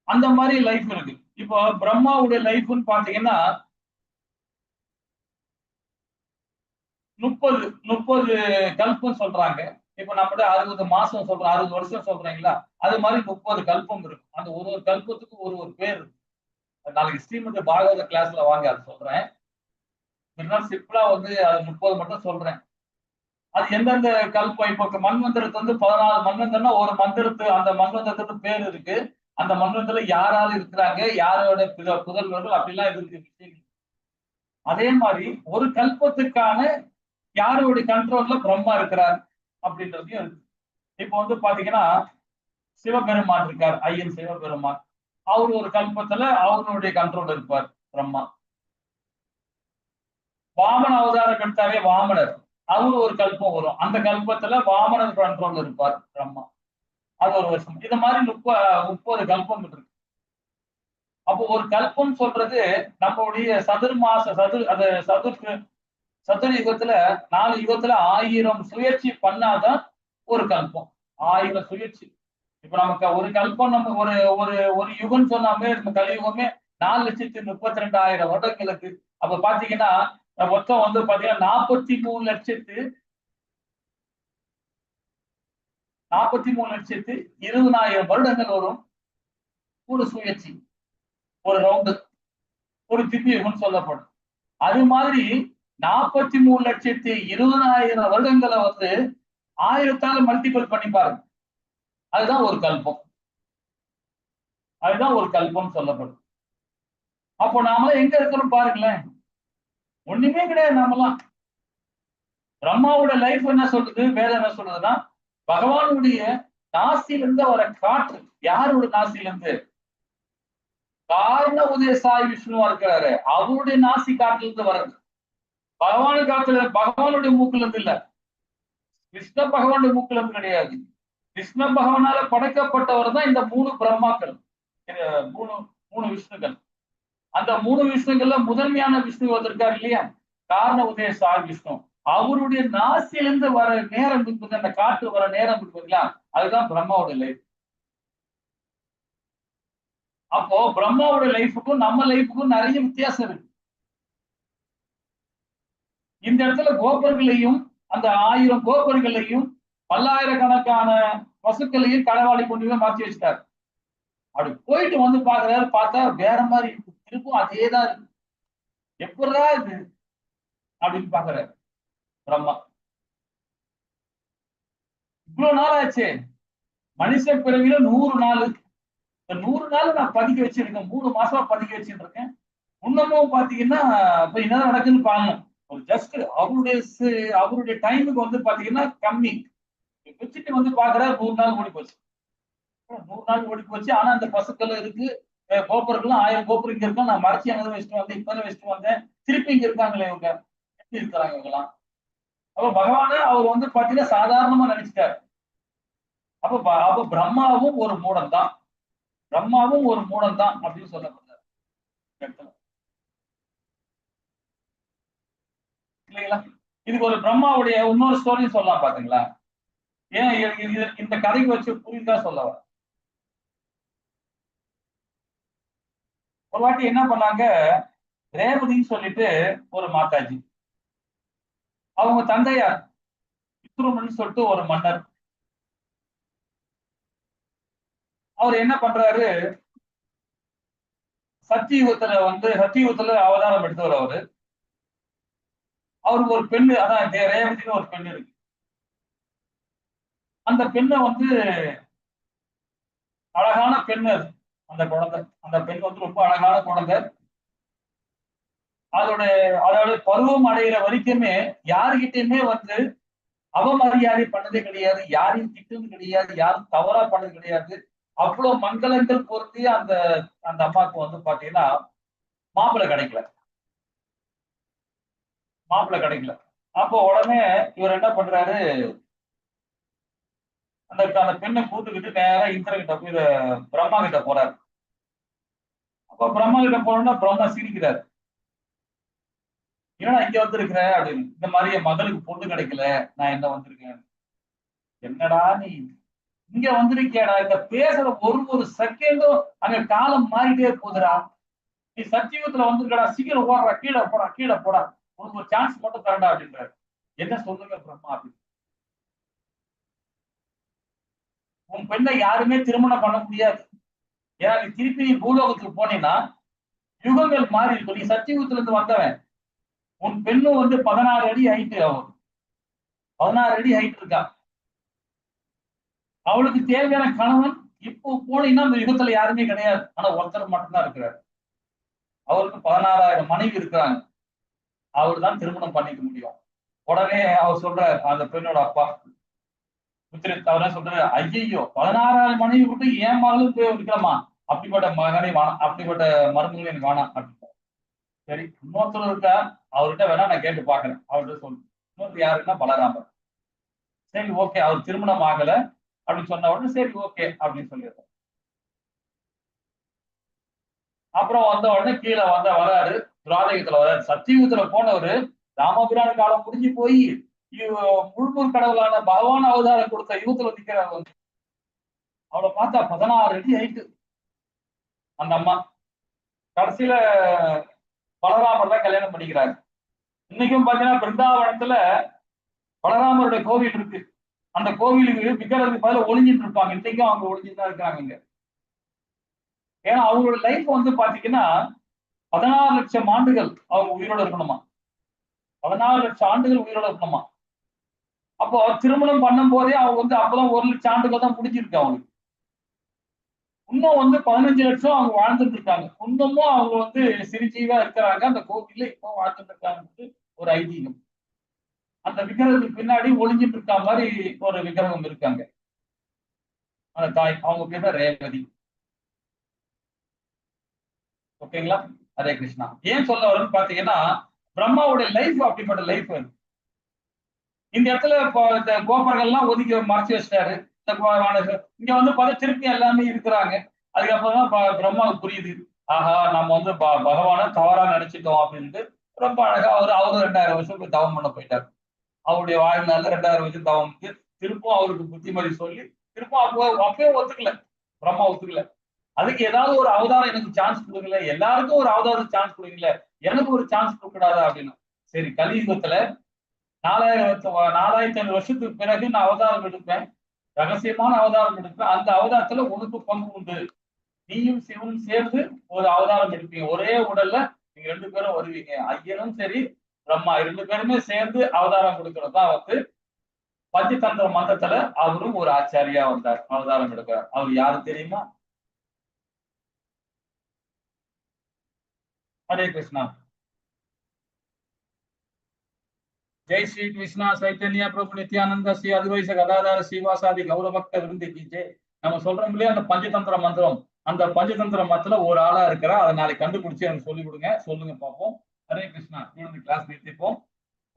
அந்த மாதிரி லைஃப் இருக்கு. இப்போ பிரம்மாவுடைய லைஃப்னு பாத்தீங்கன்னா 30 கல்பம் சொல்றாங்க. இப்ப நம்மகிட்ட 60 மாசம் சொல்றோம், 60 வருஷம் சொல்றீங்களா, அது மாதிரி 30 கல்பம் இருக்கும். அந்த ஒரு கல்பத்துக்கு ஒரு பேர் இருக்கு. நாளைக்கு ஸ்ரீமத் பாகவத கிளாஸ்ல வாங்க, அது சொல்றேன். சிம்பிளா வந்து அது 30 மட்டும் சொல்றேன். அது எந்தெந்த கல்பம் இப்போ மன்வந்திரத்து வந்து 14 மன்வந்திரம்னா ஒரு மந்திரத்து அந்த மன்வந்திரத்துக்கு பேர் இருக்கு. அந்த மன்வந்திரத்துல யாரால இருக்கிறாங்க, யாரோட புதல்வர்கள் அப்படிலாம் இருக்கு. அதே மாதிரி ஒரு கல்பத்துக்கான யாரோட கண்ட்ரோல்ல பிரம்மா இருக்கிறார் அப்படின்றதையும் இருக்கு. இப்போ வந்து பாத்தீங்கன்னா சிவபெருமான் இருக்கார், ஐயன் சிவபெருமான். அவரு ஒரு கல்பத்துல அவருடைய கண்ட்ரோல் இருப்பார் பிரம்மா. வாமன அவதாரம் எடுத்தாவே வாமனர், அவரு ஒரு கல்பம் வரும். அந்த கல்பத்துல வாமனர் கண்ட்ரோல் இருப்பார் பிரம்மா. அது ஒரு வருஷம். இது மாதிரி 30 கல்பம் இருக்கு. அப்போ ஒரு கல்பம் சொல்றது நம்மளுடைய சதுர்யுகத்துல 4 யுகத்துல 1000 சுயற்சி பண்ணாதான் ஒரு கல்பம். 1000 சுயற்சி. இப்ப நமக்கு ஒரு கல்பம் நம்ம ஒரு ஒரு ஒரு யுகம் சொன்னாமே நம்ம கலியுகமே 4,32,000 வருடங்களுக்கு. அப்ப பாத்தீங்கன்னா மொத்தம் வந்து பாத்தீங்கன்னா 43,20,000 வருடங்கள் வரும் ஒரு சுயற்சி, ஒரு ரவுண்டு, ஒரு திவ்யுகம் சொல்லப்படும். அது மாதிரி 43,20,000 வருடங்களை வந்து 1000ஆல மல்டிபிள் பண்ணி பாருங்க. அதுதான் ஒரு கல்பம். அதுதான் ஒரு கல்பம் சொல்லப்படும். அப்போ நாம எங்க இருக்கிறோம் பாருங்களேன். ஒண்ணுமே கிடையாது. நாமெல்லாம் பிரம்மாவோட லைஃப் என்ன சொல்றது, வேதம் என்ன சொல்றதுன்னா, பகவானுடைய நாசியிலிருந்து வர காற்று, யாரோட நாசியிலிருந்து? காரண உதய சாய் விஷ்ணுவா இருக்கிறாரு, அவருடைய நாசி காற்றுல இருந்து வர்றது. பகவானுடைய மூக்குல இருந்து இல்ல, கிருஷ்ண பகவானுடைய மூக்குல இருந்து கிடையாது. கிருஷ்ண பகவானால படைக்கப்பட்டவர் தான் இந்த 3 பிரம்மாக்கள், 3 விஷ்ணுக்கள். அந்த 3 விஷ்ணுக்கள்ல முதன்மையான விஷ்ணு இருக்காரு இல்லையா, காரண உதய சாய் விஷ்ணு. அவருடைய நாசிலிருந்து வர நேரம் இருக்குது, அந்த காற்று வர நேரம் இருக்குங்களா, அதுதான் பிரம்மாவோட லைஃப். அப்போ பிரம்மாவோட லைஃபுக்கும் நம்ம லைஃபுக்கும் நிறைய வித்தியாசம் இருக்கு. இந்த இடத்துல கோபர்களையும் அந்த 1000 கோபர்களையும் பல்லாயிரக்கணக்கான பசுக்களையும் களவாடி கொண்டு போய் மாற்றி வச்சிட்டாரு. அப்படி போயிட்டு வந்து பாக்குறாரு, பார்த்தா வேற மாதிரி இருக்கு, திருப்பும் அதேதான் இருக்கு. எப்படா இது அப்படின்னு பாக்குறாரு பிரம்மா. இவ்வளவு நாள் ஆச்சு, மனுஷ பிறவில 100 நாள். இந்த 100 நாள் நான் பதுக்கி வச்சிருக்கேன், 3 மாசமா பதுக்கி வச்சுட்டு இருக்கேன். இன்னமும் பாத்தீங்கன்னா இப்ப என்ன நடக்குதுன்னு பாருங்க. ஒரு ஜஸ்ட் அவருடைய டைமுக்கு வந்து பாத்தீங்கன்னா கம்மி வச்சுட்டு வந்து பாக்குறாரு, 100 நாள் ஓடி போச்சு. 100 நாள் ஓடி போச்சு. ஆனா அந்த பசுக்கள் இருக்கு, கோபுரங்களும் 1000 கோபுரம் இங்க இருக்கும். நான் மறைச்சி அங்கே வச்சுட்டு வந்தேன், இப்பதான் வச்சுட்டு வந்தேன். திருப்பி இங்க இருக்காங்களே இவங்க, எப்படி இருக்கிறாங்க இவங்கெல்லாம்? அப்ப பகவான அவர் வந்து பாத்தீங்கன்னா சாதாரணமா நினைச்சிட்டாரு. அப்ப பிரம்மாவும் ஒரு மூடன் தான், பிரம்மாவும் ஒரு மூடன் தான் அப்படின்னு சொல்லப்படுறாரு இல்லைங்களா? இதுக்கு ஒரு பிரம்மாவுடைய இன்னொரு ஸ்டோரியும் சொல்லலாம் பாத்தீங்களா? ஏன் இந்த கதைக்கு வச்சு புரிந்தா சொல்ல வர. ஒரு வாட்டி என்ன பண்ணாங்க, ரேவதின்னு சொல்லிட்டு ஒரு மாதாஜி, அவங்க தந்தையார் விக்ரமன் சொல்லிட்டு ஒரு மன்னர். அவர் என்ன பண்றாரு, சத்தியுகத்துல அவதாரம் எடுத்தவர் அவரு. அவருக்கு ஒரு பெண்ணு, அதான் ரேவதினு ஒரு பெண்ணு இருக்கு. அந்த பெண்ணை வந்து அழகான பெண்ணு, அந்த குழந்தை, அந்த பெண் வந்து ரொம்ப அழகான குழந்தை. அதோட பருவம் அடைகிற வரைக்குமே யாருகிட்டயுமே வந்து அவமரியாதை பண்ணதே கிடையாது, யாரையும் திட்டுறது கிடையாது, யாரும் தவறா பண்ணது கிடையாது. அவ்வளவு மங்களங்கள் பொருத்தி அந்த அம்மாவுக்கு வந்து பாத்தீங்கன்னா மாப்பிள்ளை கிடைக்கல. அப்போ உடனே இவர் என்ன பண்றாரு, அந்த பெண்ணை கூட்டுக்கிட்டு நேரா இந்திரன் கிட்ட போய் பிரம்மா கிட்ட போறாரு. அப்ப பிரம்மா கிட்ட போனோம்னா பிரம்மா சிரிக்கிறாரு, ஏன்னா இங்க வந்திருக்கிற அப்படின்னு. இந்த மாதிரி என் மகளுக்கு பொண்ணு கிடைக்கல, நான் என்ன வந்திருக்கேன். என்னடா நீ இங்க வந்திருக்கியாடா, இந்த பேசுற ஒரு செகண்டும் அங்க காலம் மாறிட்டே போகுதுடா. நீ சத்தியுகத்துல வந்திருக்கடா, சீக்கிரம் ஓடுறா, கீழே போடா, உனக்கு ஒரு சான்ஸ் மட்டும் தரண்டா அப்படின்றாரு. என்ன சொல்லுங்க பிரம்மா அப்படின்னு. உன் பெண்ணை யாருமே திருமணம் பண்ண முடியாது. ஏன்னா நீ திருப்பி பூலோகத்துக்கு போனீங்கன்னா யுகங்கள் மாறி இருக்கும். நீ சத்தியுகத்துல இருந்து வந்தவன், உன் பெண்ணும் வந்து 16 அடி ஹைட்டு ஆகும். 16 அடி ஹைட் இருக்கா. அவளுக்கு தேவையான கணவன் இப்போ போனீங்கன்னா அந்த யுகத்துல யாருமே கிடையாது. ஆனா ஒருத்தர் மட்டும்தான் இருக்கிறார். அவருக்கு 16,000 மனைவி இருக்கிறாங்க. அவர் தான் திருமணம் பண்ணிக்க முடியும். உடனே அவர் சொல்றாரு, அந்த பெண்ணோட அப்பா அவரே சொல்றாரு, ஐயையோ 16,000 மனைவி விட்டு என் மகளும் போய் இருக்கலாமா? அப்படிப்பட்ட மகனை வேணாம், அப்படிப்பட்ட மருமகளை எனக்கு வேணாம் அப்படின்னு. சரி, இன்னொருத்தர் இருக்கா, அவர்கிட்ட வேணா நான் கேட்டு பாக்குறேன், அவர்கிட்ட சொல்லு. இன்னொருத்தர் யாருன்னா பலராமர். சரி, ஓகே, அவர் திருமணம் ஆகல அப்படின்னு சொன்ன உடனே சரி ஓகே அப்படின்னு சொல்லிடுறோம். அப்புறம் வந்த உடனே கீழே வராரு, துராதகத்துல வராரு. சத்தியுகத்துல போனவரு ராமபிரான காலம் முடிஞ்சு போய் முழுமுதற் கடவுளான பகவான் அவதாரம் கொடுத்த யுகத்துல நிக்கிறார் வந்து. அவளை பார்த்தா 16 அடி ஹைட்டு அந்த அம்மா. கடைசியில பலராமர் தான் கல்யாணம் பண்ணிக்கிறாரு. இன்னைக்கும் பாத்தீங்கன்னா பிருந்தாவனத்துல பலராமருடைய கோவில் இருக்கு. அந்த கோவிலுக்கு விக்கிரத்துக்கு பதில ஒளிஞ்சிட்டு இருப்பாங்க. இன்னைக்கும் அவங்க ஒளிஞ்சுட்டு தான் இருக்காங்க இங்க. ஏன்னா அவங்களோட லைஃப் வந்து பாத்தீங்கன்னா 16 லட்சம் ஆண்டுகள் அவங்க உயிரோட இருக்கணுமா. 16 லட்சம் ஆண்டுகள் உயிரோட இருக்கணுமா. அப்போ திருமணம் பண்ணும் போதே அவங்க வந்து அப்பதான் 1 லட்சம் ஆண்டுகள் தான் முடிஞ்சிருக்கு அவங்களுக்கு. இன்னும் வந்து 15 லட்சம் அவங்க வாழ்ந்துட்டு இருக்காங்க. இன்னமும் அவங்க வந்து சிறுஜீவா இருக்கிறாங்க. அந்த கோவில்ல இப்போ வாழ்ந்துட்டு இருக்காங்க ஒரு ஐதீகம். அந்த விக்கிரகத்துக்கு பின்னாடி ஒளிஞ்சிட்டு இருக்க மாதிரி ஒரு விக்கிரகம் இருக்காங்க. அந்த தாய், அவங்க பேர் தான் ரேவதி. ஓகேங்களா? ஹரே கிருஷ்ணா. ஏன் சொல்ல வரும்னு பாத்தீங்கன்னா பிரம்மாவுடைய லைஃப் அப்படிப்பட்ட லைஃப். இந்த இடத்துல இப்போ இந்த கோபுரங்கள்லாம் ஒதுக்கி மறைச்சு வச்சிட்டாரு. இங்க வந்து பார்த்தா திருப்பி எல்லாமே இருக்கிறாங்க. அதுக்கப்புறம் தான் பிரம்மாவுக்கு புரியுது, ஆஹா நம்ம வந்து பகவானை தவறா நினைச்சிட்டோம் அப்படின்ட்டு ரொம்ப அழகா அவரும் 2000 வருஷம் தவம் பண்ண போயிட்டார். அவருடைய வாழ்நாள்ல 2000 வருஷம் தவம் வந்து திருப்பும் அவருக்கு புத்திமதி சொல்லி திருப்பும் அப்பயும் ஒத்துக்கல, பிரம்மா ஒத்துக்கல. அதுக்கு ஏதாவது ஒரு அவதாரம் எனக்கு சான்ஸ் கொடுக்கல, எல்லாருக்கும் ஒரு அவதாரம் சான்ஸ் கொடுக்கல, எனக்கு ஒரு சான்ஸ் கொடுக்கூடாதா அப்படின்னு. சரி, கலியுகத்துல 4500 வருஷத்துக்கு பிறகு நான் அவதாரம் எடுப்பேன், ரகசியமான அவதாரம் எடுப்பேன். அந்த அவதாரத்துல உனக்கு பங்கு உண்டு. நீயும் சிவனும் சேர்ந்து ஒரு அவதாரம் எடுப்பீங்க. ஒரே உடல்ல நீங்க 2 பேரும் வருவீங்க. ஐயனும் சரி பிரம்மா 2 பேருமே சேர்ந்து அவதாரம் கொடுக்கறதுதான் வந்து பஞ்சதந்திர மந்திரத்துல அவரும் ஒரு ஆச்சாரியா வந்தார், அவதாரம் எடுக்கிறார். அவர் யாரு தெரியுமா? ஹரே கிருஷ்ணா. ஜெய் ஸ்ரீ கிருஷ்ணா சைத்தன்யா பிரபு நித்யானந்த ஸ்ரீ அத்வைத கதாதார ஸ்ரீவாசாதி கௌரபக்த விருந்தி கீஜே. நம்ம சொல்றோம் இல்லையா அந்த பஞ்சதந்திர மந்திரம், அந்த பஞ்சதந்திர மந்திரத்துல ஒரு ஆளா இருக்கிறா. அதை நாளைக்கு கண்டுபிடிச்சு எனக்கு சொல்லிக் கொடுங்க, சொல்லுங்க பார்ப்போம். ஹரே கிருஷ்ணா. இந்த கிளாஸ் நிறுத்திப்போம்.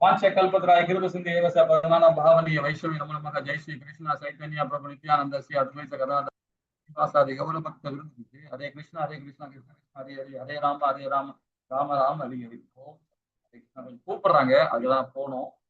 வாஞ்ச கல்பத்ராய கிருப சிந்தி ஏவச பரமான பாவனிய வைஷ்ணவி நம நமக. ஜெய் ஸ்ரீ கிருஷ்ணா சைத்தன்யா பிரபு நித்யானந்த ஸ்ரீ அத்வைத கதாதார ஸ்ரீவாசாதி கௌரபக்த விருந்தி கீஜே. ஹரே கிருஷ்ணா ஹரே கிருஷ்ணா கிருஷ்ண ஹரே ஹரே ஹரே ராம ராம ராம ராம ஹரி ஹரி. கூப்பிடுறாங்க, அதுதான் போனோம்.